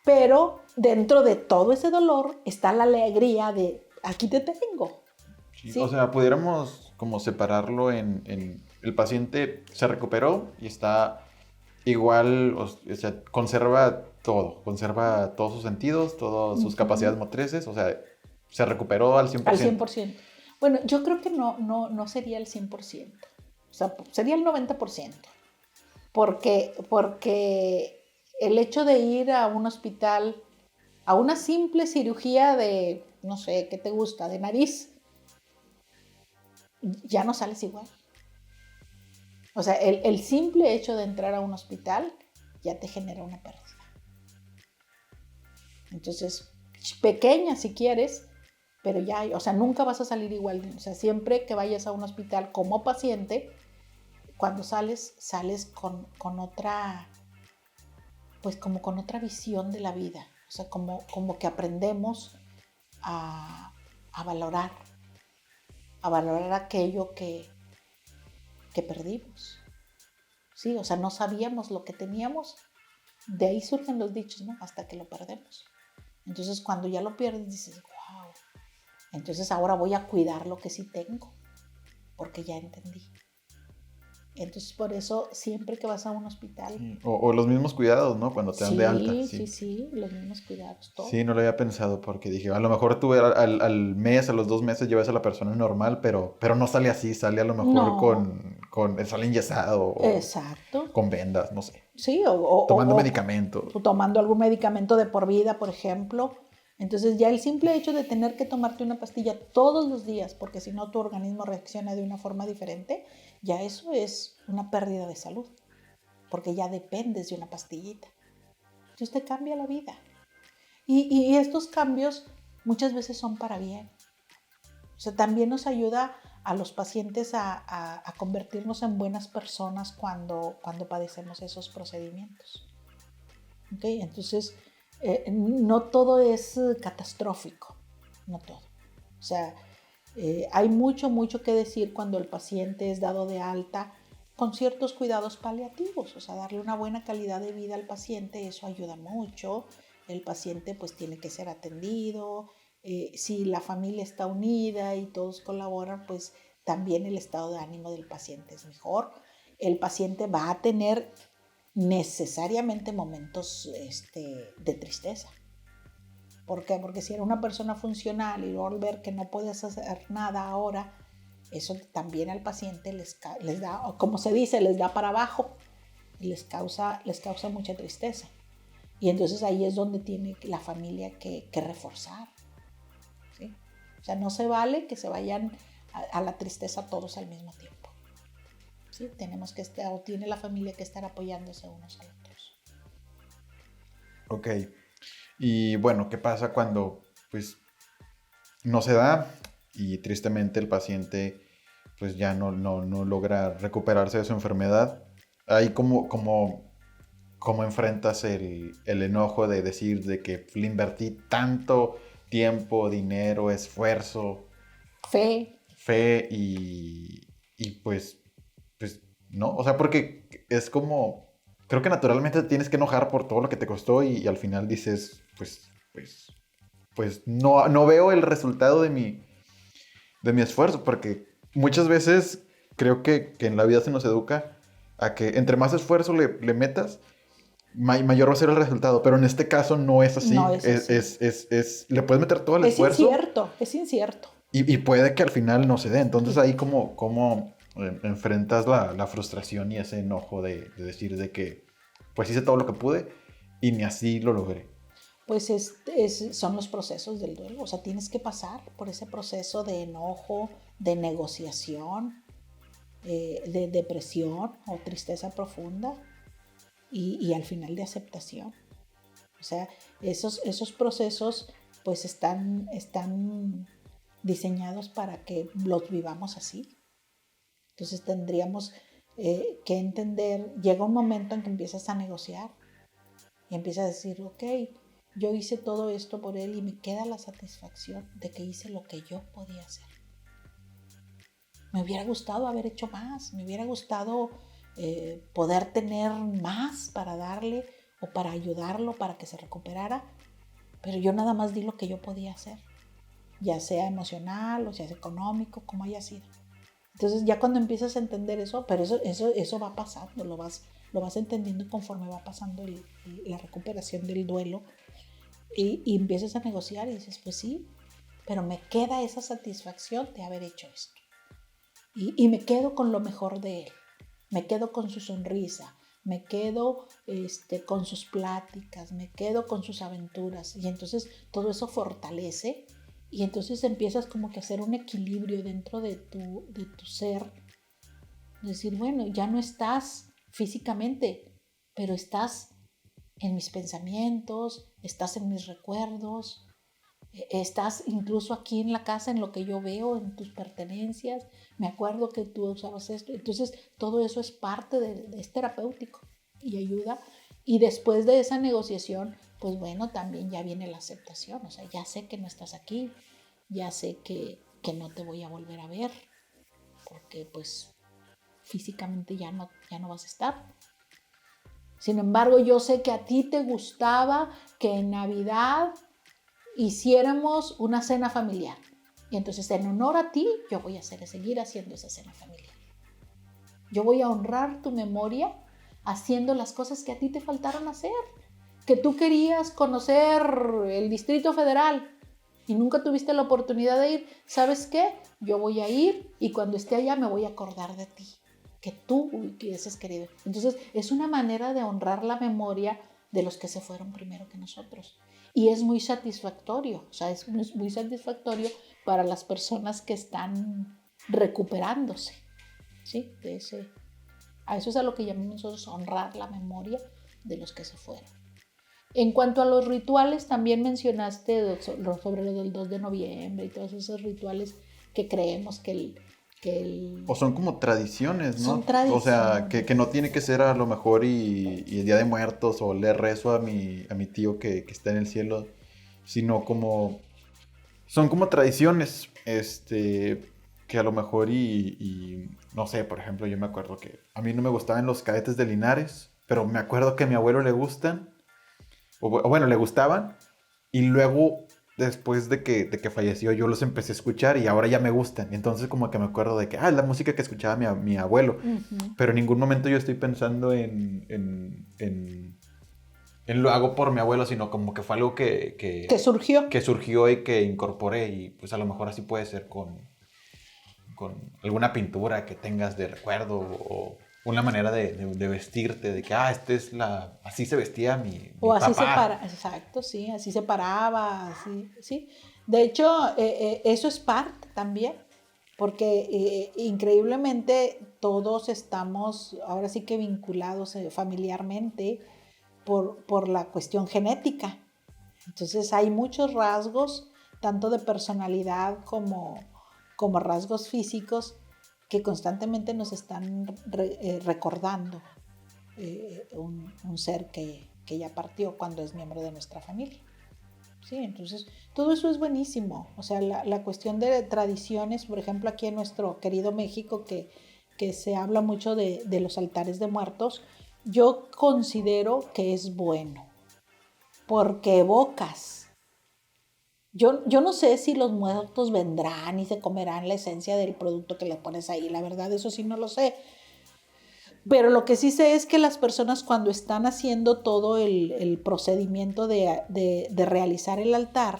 Pero dentro de todo ese dolor está la alegría de aquí te tengo. ¿Sí? O sea, pudiéramos como separarlo en el paciente se recuperó y está igual, o sea, conserva todos sus sentidos, todas sus capacidades motrices, o sea, se recuperó al 100%. Al 100%. Bueno, yo creo que no sería el 100%. O sea, sería el 90%. Porque el hecho de ir a un hospital, a una simple cirugía de, no sé, ¿qué te gusta? De nariz, ya no sales igual. O sea, el simple hecho de entrar a un hospital ya te genera una pérdida. Entonces, pequeña si quieres, pero ya, o sea, nunca vas a salir igual. O sea, siempre que vayas a un hospital como paciente, cuando sales con otra, pues como con otra visión de la vida. O sea, como que aprendemos a valorar aquello que perdimos. Sí, o sea, no sabíamos lo que teníamos. De ahí surgen los dichos, ¿no? Hasta que lo perdemos. Entonces, cuando ya lo pierdes, dices, wow. Entonces, ahora voy a cuidar lo que sí tengo, porque ya entendí. Entonces, por eso, siempre que vas a un hospital... Sí. O los mismos cuidados, ¿no? Cuando te dan de alta. Sí, los mismos cuidados, todo. Sí, no lo había pensado porque dije, a lo mejor tú al mes, a los 2 meses llevas a la persona normal, pero no sale así, sale a lo mejor sale enyesado Exacto. Con vendas, no sé. Sí, tomando medicamentos. Tomando algún medicamento de por vida, por ejemplo. Entonces ya el simple hecho de tener que tomarte una pastilla todos los días, porque si no tu organismo reacciona de una forma diferente, ya eso es una pérdida de salud, porque ya dependes de una pastillita. Entonces te cambia la vida. Y estos cambios muchas veces son para bien. O sea, también nos ayuda a los pacientes a convertirnos en buenas personas cuando padecemos esos procedimientos. ¿Okay? Entonces, no todo es catastrófico, no todo. O sea, hay mucho que decir cuando el paciente es dado de alta con ciertos cuidados paliativos, o sea, darle una buena calidad de vida al paciente, eso ayuda mucho. El paciente pues tiene que ser atendido. Si la familia está unida y todos colaboran, pues también el estado de ánimo del paciente es mejor. El paciente va a tener necesariamente momentos de tristeza. ¿Por qué? Porque si era una persona funcional y luego ver que no puedes hacer nada ahora, eso también al paciente les da, como se dice, les da para abajo, les causa mucha tristeza. Y entonces ahí es donde tiene la familia que reforzar. ¿Sí? O sea, no se vale que se vayan a la tristeza todos al mismo tiempo. ¿Sí? Tenemos que estar, o tiene la familia que estar apoyándose unos a otros. Ok. Y bueno, ¿qué pasa cuando pues no se da y tristemente el paciente pues ya no logra recuperarse de su enfermedad? Ahí ¿cómo enfrentas el enojo de decir de que le invertí tanto tiempo, dinero, esfuerzo, Fe. y pues no, o sea, porque es como, creo que naturalmente te tienes que enojar por todo lo que te costó y al final dices, pues no veo el resultado de mi esfuerzo, porque muchas veces creo que en la vida se nos educa a que entre más esfuerzo le metas, mayor va a ser el resultado, pero en este caso no es así. No es así. Le puedes meter todo el Es esfuerzo incierto, es incierto. y puede que al final no se dé. Entonces ahí como enfrentas la frustración y ese enojo de decir de que pues hice todo lo que pude y ni así lo logré. Pues son los procesos del duelo, o sea, tienes que pasar por ese proceso de enojo, de negociación, de depresión o tristeza profunda y al final de aceptación. O sea, esos procesos pues están diseñados para que los vivamos así. Entonces tendríamos que entender, llega un momento en que empiezas a negociar y empiezas a decir, ok, yo hice todo esto por él y me queda la satisfacción de que hice lo que yo podía hacer. Me hubiera gustado haber hecho más, me hubiera gustado poder tener más para darle o para ayudarlo para que se recuperara, pero yo nada más di lo que yo podía hacer, ya sea emocional o sea económico, como haya sido. Entonces ya cuando empiezas a entender eso, pero eso va pasando, lo vas entendiendo conforme va pasando la recuperación del duelo y empiezas a negociar y dices, pues sí, pero me queda esa satisfacción de haber hecho esto. Y me quedo con lo mejor de él, me quedo con su sonrisa, me quedo con sus pláticas, me quedo con sus aventuras y entonces todo eso fortalece y entonces empiezas como que a hacer un equilibrio dentro de tu ser, decir, bueno, ya no estás físicamente, pero estás en mis pensamientos, estás en mis recuerdos, estás incluso aquí en la casa en lo que yo veo, en tus pertenencias, me acuerdo que tú usabas esto, entonces todo eso es parte es terapéutico y ayuda. Y después de esa negociación, pues bueno, también ya viene la aceptación, o sea, ya sé que no estás aquí, ya sé que no te voy a volver a ver, porque pues físicamente ya no vas a estar. Sin embargo, yo sé que a ti te gustaba que en Navidad hiciéramos una cena familiar. Y entonces en honor a ti, yo voy a seguir haciendo esa cena familiar. Yo voy a honrar tu memoria haciendo las cosas que a ti te faltaron hacer. Que tú querías conocer el Distrito Federal y nunca tuviste la oportunidad de ir. ¿Sabes qué? Yo voy a ir y cuando esté allá me voy a acordar de ti. Que tú hubieses querido. Entonces es una manera de honrar la memoria de los que se fueron primero que nosotros. Y es muy satisfactorio, o sea, es muy satisfactorio para las personas que están recuperándose, ¿sí? A eso es a lo que llamamos nosotros honrar la memoria de los que se fueron. En cuanto a los rituales, también mencionaste sobre lo del 2 de noviembre y todos esos rituales que creemos que O son como tradiciones, ¿no? son tradiciones. O sea, que no tiene que ser a lo mejor y el Día de Muertos o le rezo a mi tío que está en el cielo, sino como... Son como tradiciones, que a lo mejor y no sé, por ejemplo, yo me acuerdo que a mí no me gustaban los cadetes de Linares, pero me acuerdo que a mi abuelo le gustan, o bueno, le gustaban, y luego después de que falleció yo los empecé a escuchar y ahora ya me gustan. Y entonces como que me acuerdo de que, es la música que escuchaba mi abuelo. Uh-huh. Pero en ningún momento yo estoy pensando en lo hago por mi abuelo, sino como que fue algo que surgió. Que surgió y que incorporé. Y pues a lo mejor así puede ser con alguna pintura que tengas de recuerdo o una manera de vestirte, de que, así se vestía mi o así papá. Exacto, sí, así se paraba, así, sí. De hecho, eso es parte también, porque increíblemente todos estamos ahora sí que vinculados familiarmente por la cuestión genética. Entonces hay muchos rasgos, tanto de personalidad como rasgos físicos, que constantemente nos están recordando un ser que ya partió cuando es miembro de nuestra familia. Sí, entonces todo eso es buenísimo. O sea, la cuestión de tradiciones, por ejemplo, aquí en nuestro querido México, que se habla mucho de los altares de muertos, yo considero que es bueno, porque evocas. Yo no sé si los muertos vendrán y se comerán la esencia del producto que le pones ahí, la verdad, eso sí no lo sé. Pero lo que sí sé es que las personas cuando están haciendo todo el procedimiento de realizar el altar,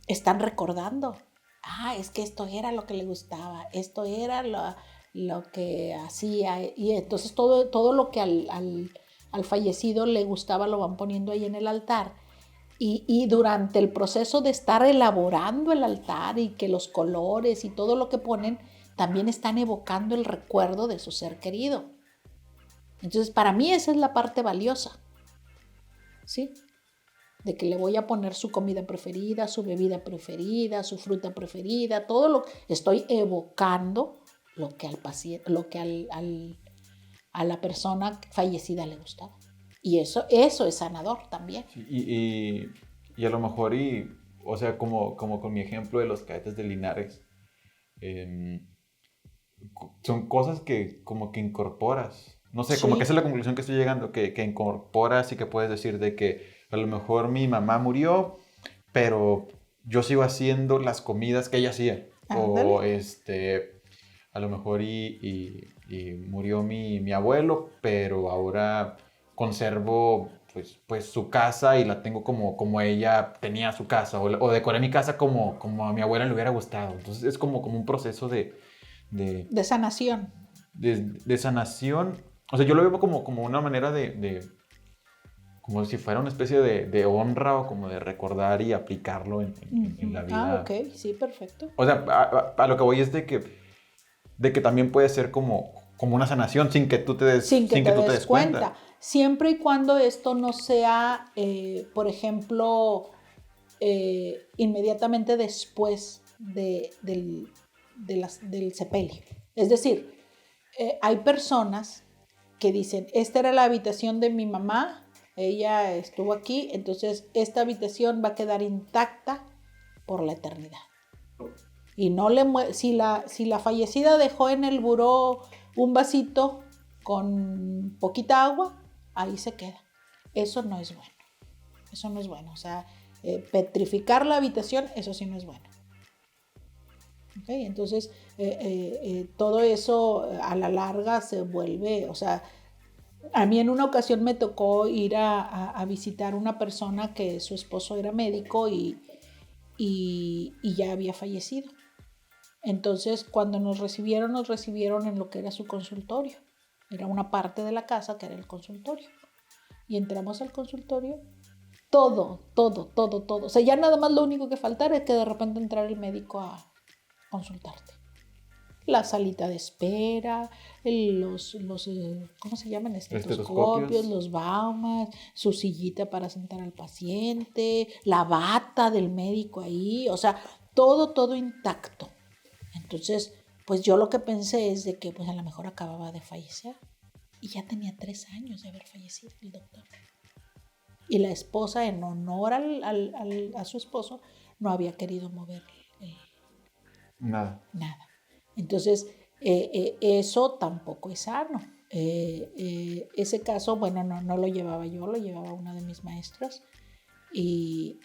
están recordando. Ah, es que esto era lo que le gustaba, esto era lo que hacía. Y entonces todo lo que al fallecido le gustaba lo van poniendo ahí en el altar. Y durante el proceso de estar elaborando el altar y que los colores y todo lo que ponen, también están evocando el recuerdo de su ser querido. Entonces, para mí esa es la parte valiosa, ¿sí? De que le voy a poner su comida preferida, su bebida preferida, su fruta preferida, todo lo que estoy evocando lo que al paciente, lo que a la persona fallecida le gustaba. Y eso es sanador también. Sí, y a lo mejor, o sea, como con mi ejemplo de los cadetes de Linares, son cosas que como que incorporas. No sé, como que esa es la conclusión que estoy llegando, que incorporas y que puedes decir de que a lo mejor mi mamá murió, pero yo sigo haciendo las comidas que ella hacía. Ándale. O a lo mejor y murió mi abuelo, pero ahora conservo pues su casa y la tengo como ella tenía su casa, o decoré mi casa como a mi abuela le hubiera gustado. Entonces es como un proceso de sanación. De sanación. O sea, yo lo veo como una manera como si fuera una especie de honra o como de recordar y aplicarlo en la vida. Ah, ok, sí, perfecto. O sea, a lo que voy es de que también puede ser como una sanación sin que tú te des cuenta. Siempre y cuando esto no sea, por ejemplo, inmediatamente después del sepelio. Es decir, hay personas que dicen, esta era la habitación de mi mamá, ella estuvo aquí, entonces esta habitación va a quedar intacta por la eternidad. Y no si la fallecida dejó en el buró un vasito con poquita agua, ahí se queda. Eso no es bueno. Eso no es bueno. O sea, petrificar la habitación, eso sí no es bueno. ¿Okay? Entonces, todo eso a la larga se vuelve, o sea, a mí en una ocasión me tocó ir a visitar una persona que su esposo era médico y ya había fallecido. Entonces, cuando nos recibieron en lo que era su consultorio. Era una parte de la casa que era el consultorio. Y entramos al consultorio, todo. O sea, ya nada más lo único que faltara es que de repente entrara el médico a consultarte. La salita de espera, los ¿cómo se llaman? Estetoscopios, los baumas, su sillita para sentar al paciente, la bata del médico ahí, o sea, todo intacto. Entonces, pues yo lo que pensé es de que pues a lo mejor acababa de fallecer y ya tenía 3 años de haber fallecido el doctor. Y la esposa, en honor a su esposo, no había querido mover Nada. Entonces, eso tampoco es sano. Ese caso, bueno, no lo llevaba yo, lo llevaba una de mis maestras y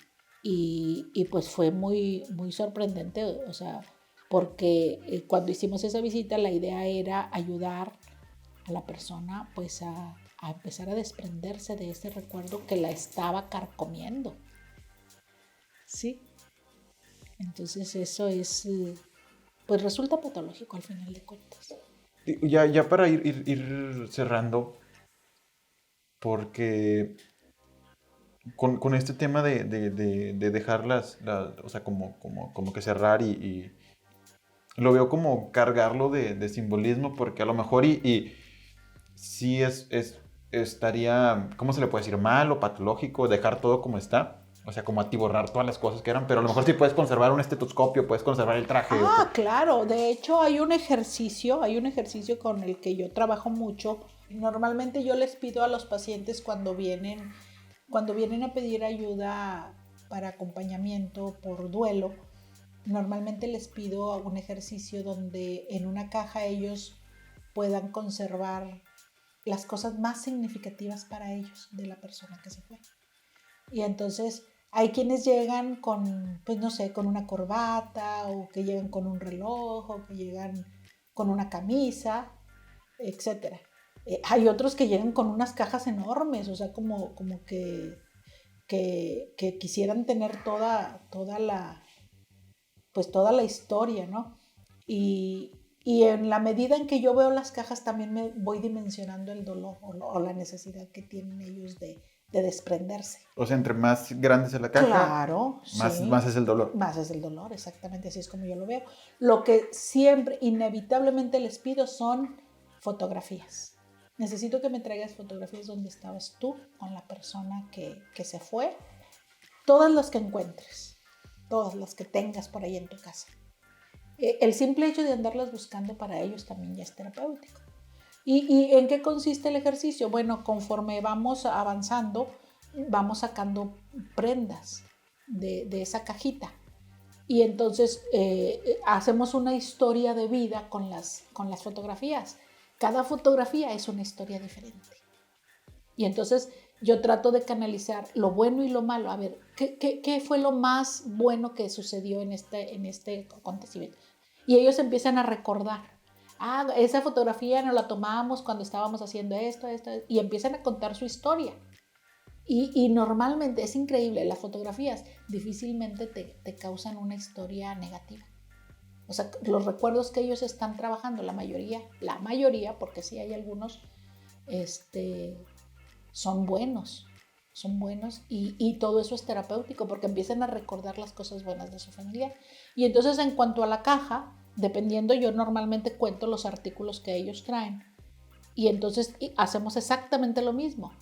pues fue muy, muy sorprendente, o sea, porque cuando hicimos esa visita la idea era ayudar a la persona pues a empezar a desprenderse de ese recuerdo que la estaba carcomiendo. ¿Sí? Entonces eso es, pues resulta patológico al final de cuentas. Ya para ir cerrando, porque con este tema de dejarlas, o sea, como que cerrar y lo veo como cargarlo de simbolismo, porque a lo mejor y sí estaría, ¿cómo se le puede decir? Mal o patológico dejar todo como está. O sea, como atiborrar todas las cosas que eran, pero a lo mejor sí puedes conservar un estetoscopio, puedes conservar el traje. Claro, de hecho hay un ejercicio con el que yo trabajo mucho. Normalmente yo les pido a los pacientes cuando vienen a pedir ayuda para acompañamiento por duelo, normalmente les pido un ejercicio donde en una caja ellos puedan conservar las cosas más significativas para ellos de la persona que se fue. Y entonces hay quienes llegan con, pues no sé, con una corbata, o que llegan con un reloj, o que llegan con una camisa, etcétera. Hay otros que llegan con unas cajas enormes, o sea, como que quisieran tener toda la historia, ¿no? Y en la medida en que yo veo las cajas también me voy dimensionando el dolor o la necesidad que tienen ellos de desprenderse. O sea, entre más grande es la caja, Claro, más, sí. más es el dolor. Más es el dolor, exactamente, así es como yo lo veo. Lo que siempre, inevitablemente les pido son fotografías. Necesito que me traigas fotografías donde estabas tú con la persona que se fue. Todas las que encuentres, todas las que tengas por ahí en tu casa. El simple hecho de andarlas buscando para ellos también ya es terapéutico. ¿Y en qué consiste el ejercicio? Bueno, conforme vamos avanzando, vamos sacando prendas de esa cajita. Y entonces hacemos una historia de vida con las fotografías. Cada fotografía es una historia diferente. Y entonces yo trato de canalizar lo bueno y lo malo. A ver, ¿qué fue lo más bueno que sucedió en este acontecimiento? Y ellos empiezan a recordar. Esa fotografía nos la tomamos cuando estábamos haciendo esto, y empiezan a contar su historia. Y normalmente es increíble, las fotografías difícilmente te causan una historia negativa. O sea, los recuerdos que ellos están trabajando, la mayoría, porque sí hay algunos, son buenos y todo eso es terapéutico porque empiezan a recordar las cosas buenas de su familia. Y entonces en cuanto a la caja, dependiendo, yo normalmente cuento los artículos que ellos traen y entonces hacemos exactamente lo mismo.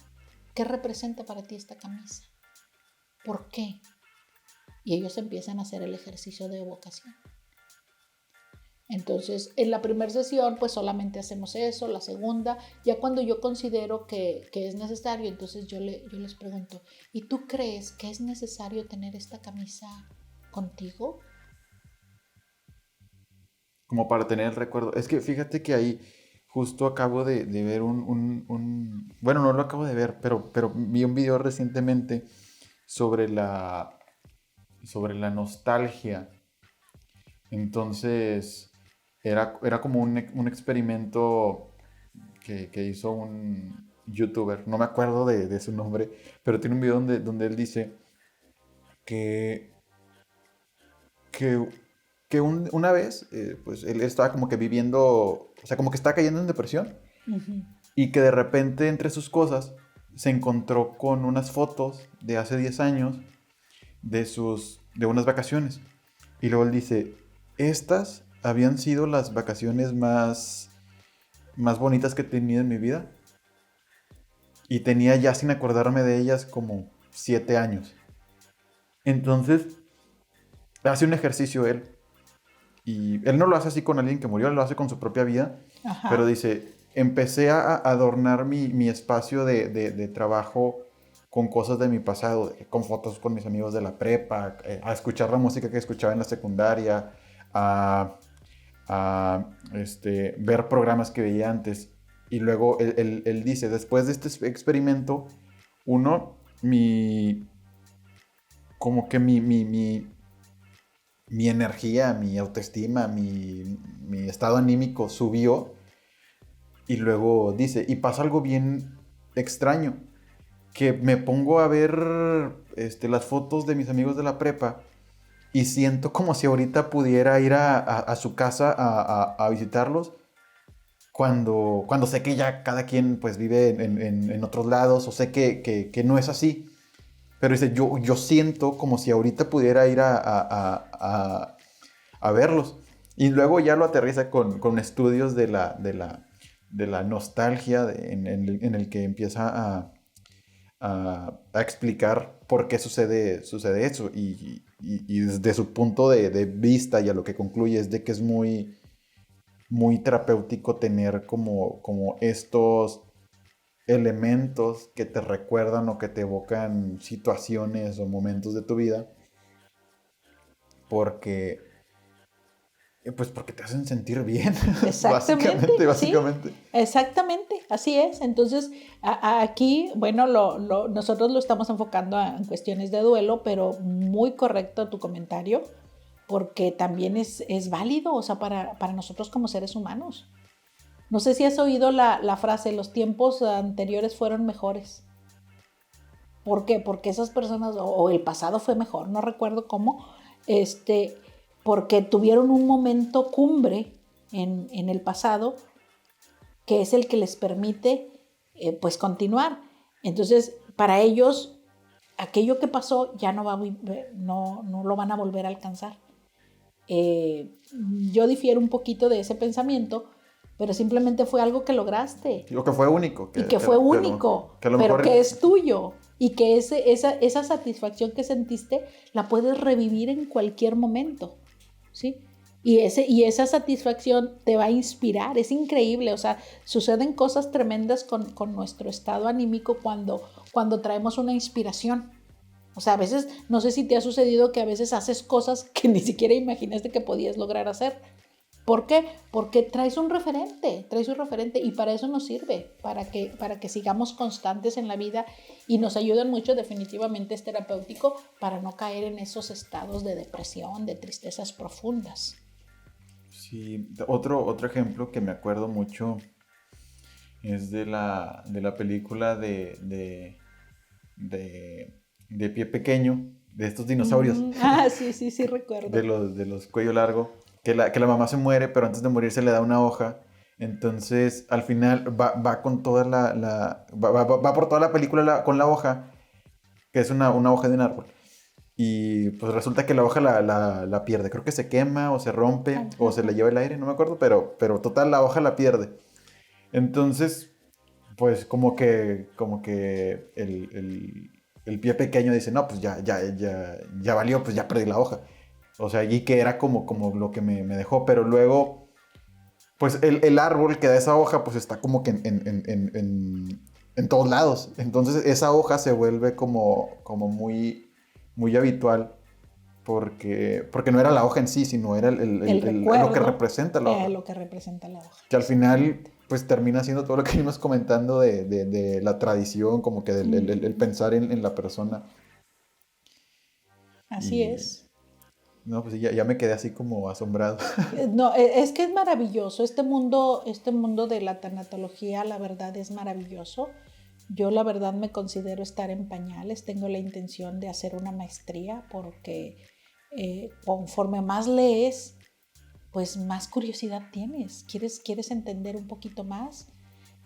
¿Qué representa para ti esta camisa? ¿Por qué? Y ellos empiezan a hacer el ejercicio de evocación. Entonces, en la primera sesión, pues solamente hacemos eso. La segunda, ya cuando yo considero que es necesario, entonces yo les pregunto, ¿y tú crees que es necesario tener esta camisa contigo? Como para tener el recuerdo. Es que fíjate que ahí justo acabo de ver bueno, no lo acabo de ver, pero vi un video recientemente sobre la nostalgia. Entonces, era como un experimento que hizo un youtuber, no me acuerdo de su nombre, pero tiene un video donde él dice que una vez, pues él estaba como que viviendo, o sea, como que estaba cayendo en depresión, y que de repente entre sus cosas se encontró con unas fotos de hace 10 años de unas vacaciones. Y luego él dice, estas habían sido las vacaciones más bonitas que he tenido en mi vida. Y tenía ya sin acordarme de ellas como 7 años. Entonces, hace un ejercicio él. Y él no lo hace así con alguien que murió, él lo hace con su propia vida. Ajá. Pero dice, empecé a adornar mi espacio de trabajo con cosas de mi pasado, con fotos con mis amigos de la prepa, a escuchar la música que escuchaba en la secundaria, a ver programas que veía antes. Y luego él dice, después de este experimento, como que mi energía, mi autoestima, mi estado anímico subió. Y luego dice, y pasa algo bien extraño, que me pongo a ver las fotos de mis amigos de la prepa y siento como si ahorita pudiera ir a su casa a visitarlos cuando sé que ya cada quien pues vive en otros lados, o sé que no es así. Pero dice, yo siento como si ahorita pudiera ir a verlos. Y luego ya lo aterriza con estudios de la nostalgia en el que empieza a explicar por qué sucede eso. Y desde su punto de vista y a lo que concluye es de que es muy, muy terapéutico tener como estos elementos que te recuerdan o que te evocan situaciones o momentos de tu vida, porque, pues porque te hacen sentir bien, Exactamente, sí, básicamente. exactamente, así es. Entonces, aquí, bueno, nosotros lo estamos enfocando en cuestiones de duelo, pero muy correcto tu comentario, porque también es válido, o sea, para nosotros como seres humanos. No sé si has oído la frase, los tiempos anteriores fueron mejores. ¿Por qué? Porque esas personas, o el pasado fue mejor, no recuerdo cómo, porque tuvieron un momento cumbre en el pasado que es el que les permite pues continuar. Entonces, para ellos, aquello que pasó ya no lo van a volver a alcanzar. Yo difiero un poquito de ese pensamiento, pero simplemente fue algo que lograste. Digo que fue único. Y que fue único, que a lo pero mejor... que es tuyo. Y que esa satisfacción que sentiste la puedes revivir en cualquier momento, ¿sí? Y esa satisfacción te va a inspirar, es increíble, o sea, suceden cosas tremendas con nuestro estado anímico cuando traemos una inspiración. O sea, a veces, no sé si te ha sucedido que a veces haces cosas que ni siquiera imaginaste que podías lograr hacer. ¿Por qué? Porque traes un referente y para eso nos sirve, para que sigamos constantes en la vida y nos ayudan mucho, definitivamente es terapéutico para no caer en esos estados de depresión, de tristezas profundas. Sí, otro ejemplo que me acuerdo mucho es de la película de Pie Pequeño, de estos dinosaurios, Sí, recuerdo. de los cuello largo, que la mamá se muere, pero antes de morir se le da una hoja. Entonces, al final va con toda va por toda la película con la hoja, que es una hoja de un árbol. Y pues resulta que la hoja la pierde. Creo que se quema o se rompe o se le lleva el aire, no me acuerdo, pero total la hoja la pierde. Entonces, pues como que el pie pequeño dice, no, pues ya valió, pues ya perdí la hoja. O sea, allí que era como lo que me dejó, pero luego, pues el árbol que da esa hoja, pues está como que en todos lados. Entonces esa hoja se vuelve como muy habitual porque no era la hoja en sí, sino era recuerdo, lo que representa la hoja. Lo que representa la hoja. Que al final, pues termina siendo todo lo que venimos comentando de la tradición, como que el pensar en la persona. Así Y, es. no, pues ya me quedé así como asombrado. No, es que es maravilloso. Este mundo de la tanatología, la verdad, es maravilloso. Yo, la verdad, me considero estar en pañales. Tengo la intención de hacer una maestría porque conforme más lees, pues más curiosidad tienes. ¿Quieres entender un poquito más?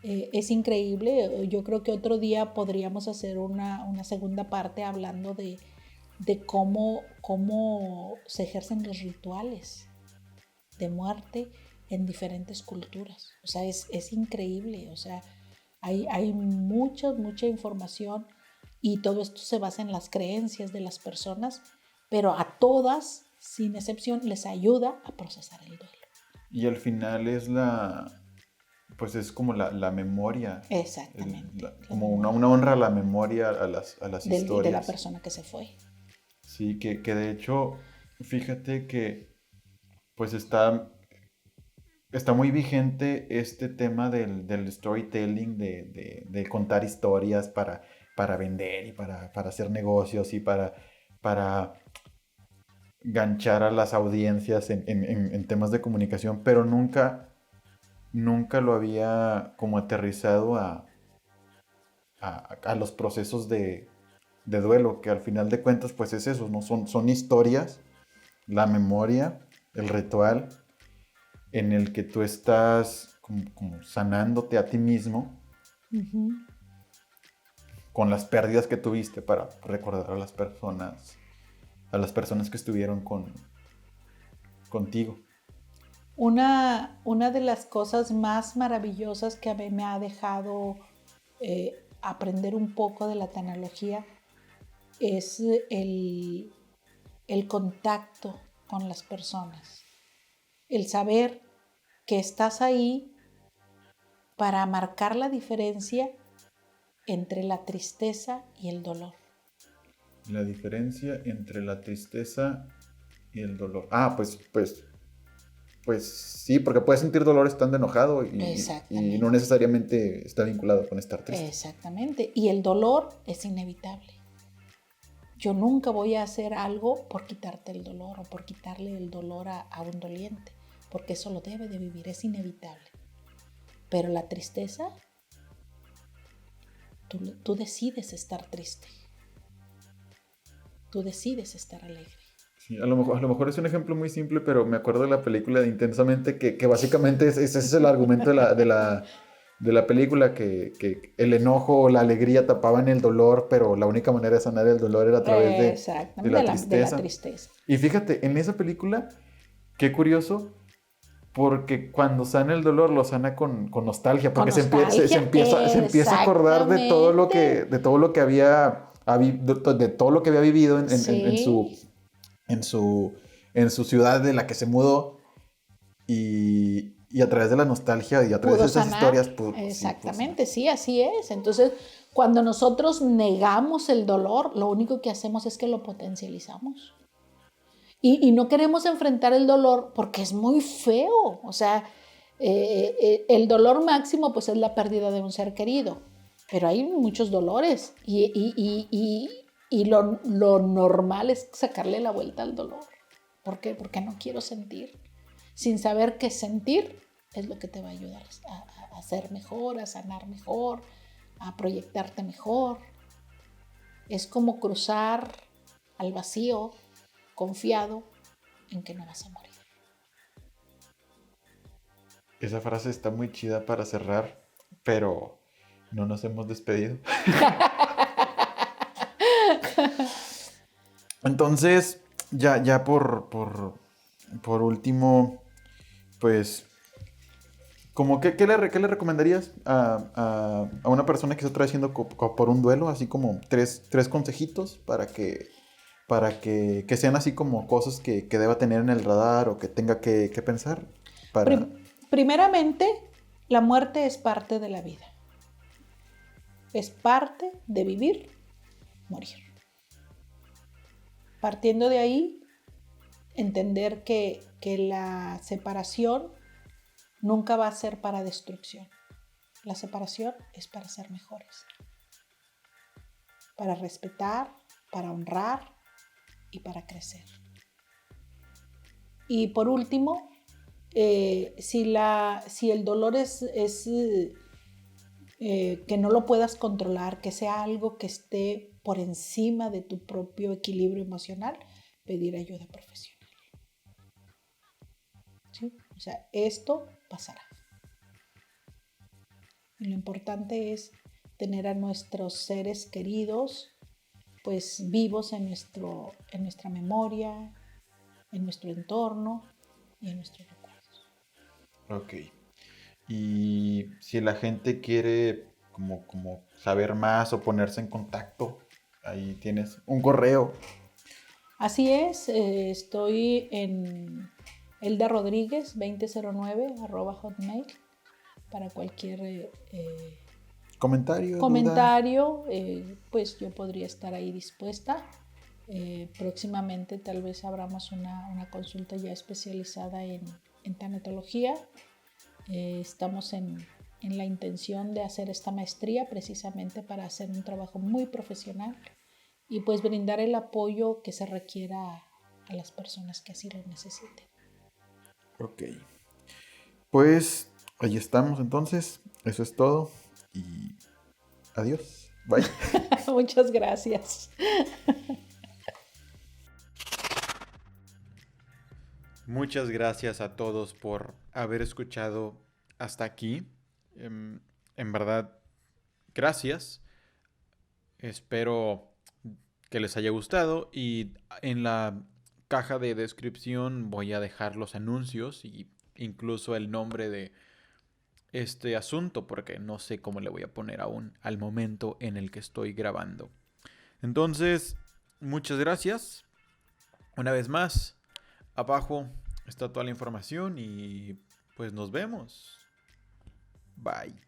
Es increíble. Yo creo que otro día podríamos hacer una segunda parte hablando de cómo se ejercen los rituales de muerte en diferentes culturas. O sea, es increíble. O sea, hay mucha información y todo esto se basa en las creencias de las personas, pero a todas, sin excepción, les ayuda a procesar el duelo. Y al final pues es como la memoria. Exactamente. Como una honra a la memoria, a las historias. De la persona que se fue. Sí, que de hecho, fíjate que pues está muy vigente este tema del storytelling, de contar historias para vender y para hacer negocios y para ganchar a las audiencias en temas de comunicación, pero nunca lo había como aterrizado a los procesos de duelo, que al final de cuentas pues es eso, ¿no? Son historias, la memoria, el ritual en el que tú estás como sanándote a ti mismo con las pérdidas que tuviste para recordar a las personas que estuvieron contigo. Una de las cosas más maravillosas que a mí me ha dejado aprender un poco de la tanatología es el contacto con las personas. El saber que estás ahí para marcar la diferencia entre la tristeza y el dolor. La diferencia entre la tristeza y el dolor. Pues sí, porque puedes sentir dolor estando enojado y no necesariamente está vinculado con estar triste. Exactamente. Y el dolor es inevitable. Yo nunca voy a hacer algo por quitarte el dolor o por quitarle el dolor a un doliente, porque eso lo debe de vivir, es inevitable. Pero la tristeza, tú decides estar triste. Tú decides estar alegre. Sí, a lo mejor es un ejemplo muy simple, pero me acuerdo de la película de Intensamente, que básicamente ese es el argumento de la película, que el enojo o la alegría tapaban el dolor, pero la única manera de sanar el dolor era a través de la tristeza. Y fíjate, en esa película, qué curioso, porque cuando sana el dolor lo sana con nostalgia, porque se empieza a acordar de todo lo que había vivido en su ciudad de la que se mudó, y a través de la nostalgia y a través de esas historias. Exactamente, sí, así es. Entonces, cuando nosotros negamos el dolor, lo único que hacemos es que lo potencializamos. Y no queremos enfrentar el dolor porque es muy feo. O sea, el dolor máximo pues es la pérdida de un ser querido. Pero hay muchos dolores y lo normal es sacarle la vuelta al dolor. ¿Por qué? Porque no quiero sentir. Sin saber que sentir es lo que te va a ayudar a ser mejor, a sanar mejor, a proyectarte mejor. Es como cruzar al vacío confiado en que no vas a morir. Esa frase está muy chida para cerrar, pero no nos hemos despedido. Entonces, ya por último, pues, ¿qué le recomendarías a una persona que está atravesando por un duelo? Así como tres consejitos para que sean así como cosas que deba tener en el radar o que tenga que pensar. Primeramente, la muerte es parte de la vida. Es parte de vivir, morir. Partiendo de ahí, entender que la separación nunca va a ser para destrucción. La separación es para ser mejores. Para respetar, para honrar y para crecer. Y por último, si el dolor es que no lo puedas controlar, que sea algo que esté por encima de tu propio equilibrio emocional, pedir ayuda profesional. ¿Sí? O sea, esto pasará. Y lo importante es tener a nuestros seres queridos pues vivos en nuestra memoria, en nuestro entorno y en nuestros recuerdos. Ok. Y si la gente quiere como saber más o ponerse en contacto, ahí tienes un correo. Así es, estoy en eldarodriguez2009@hotmail para cualquier comentario, pues yo podría estar ahí dispuesta. Próximamente tal vez abramos una consulta ya especializada en tanatología. Estamos en la intención de hacer esta maestría precisamente para hacer un trabajo muy profesional y pues brindar el apoyo que se requiera a las personas que así lo necesiten. Ok. Pues ahí estamos entonces. Eso es todo. Y adiós. Bye. Muchas gracias. Muchas gracias a todos por haber escuchado hasta aquí. En verdad, gracias. Espero que les haya gustado y en la caja de descripción voy a dejar los anuncios y incluso el nombre de este asunto porque no sé cómo le voy a poner aún al momento en el que estoy grabando. Entonces, muchas gracias. Una vez más, abajo está toda la información y pues nos vemos. Bye.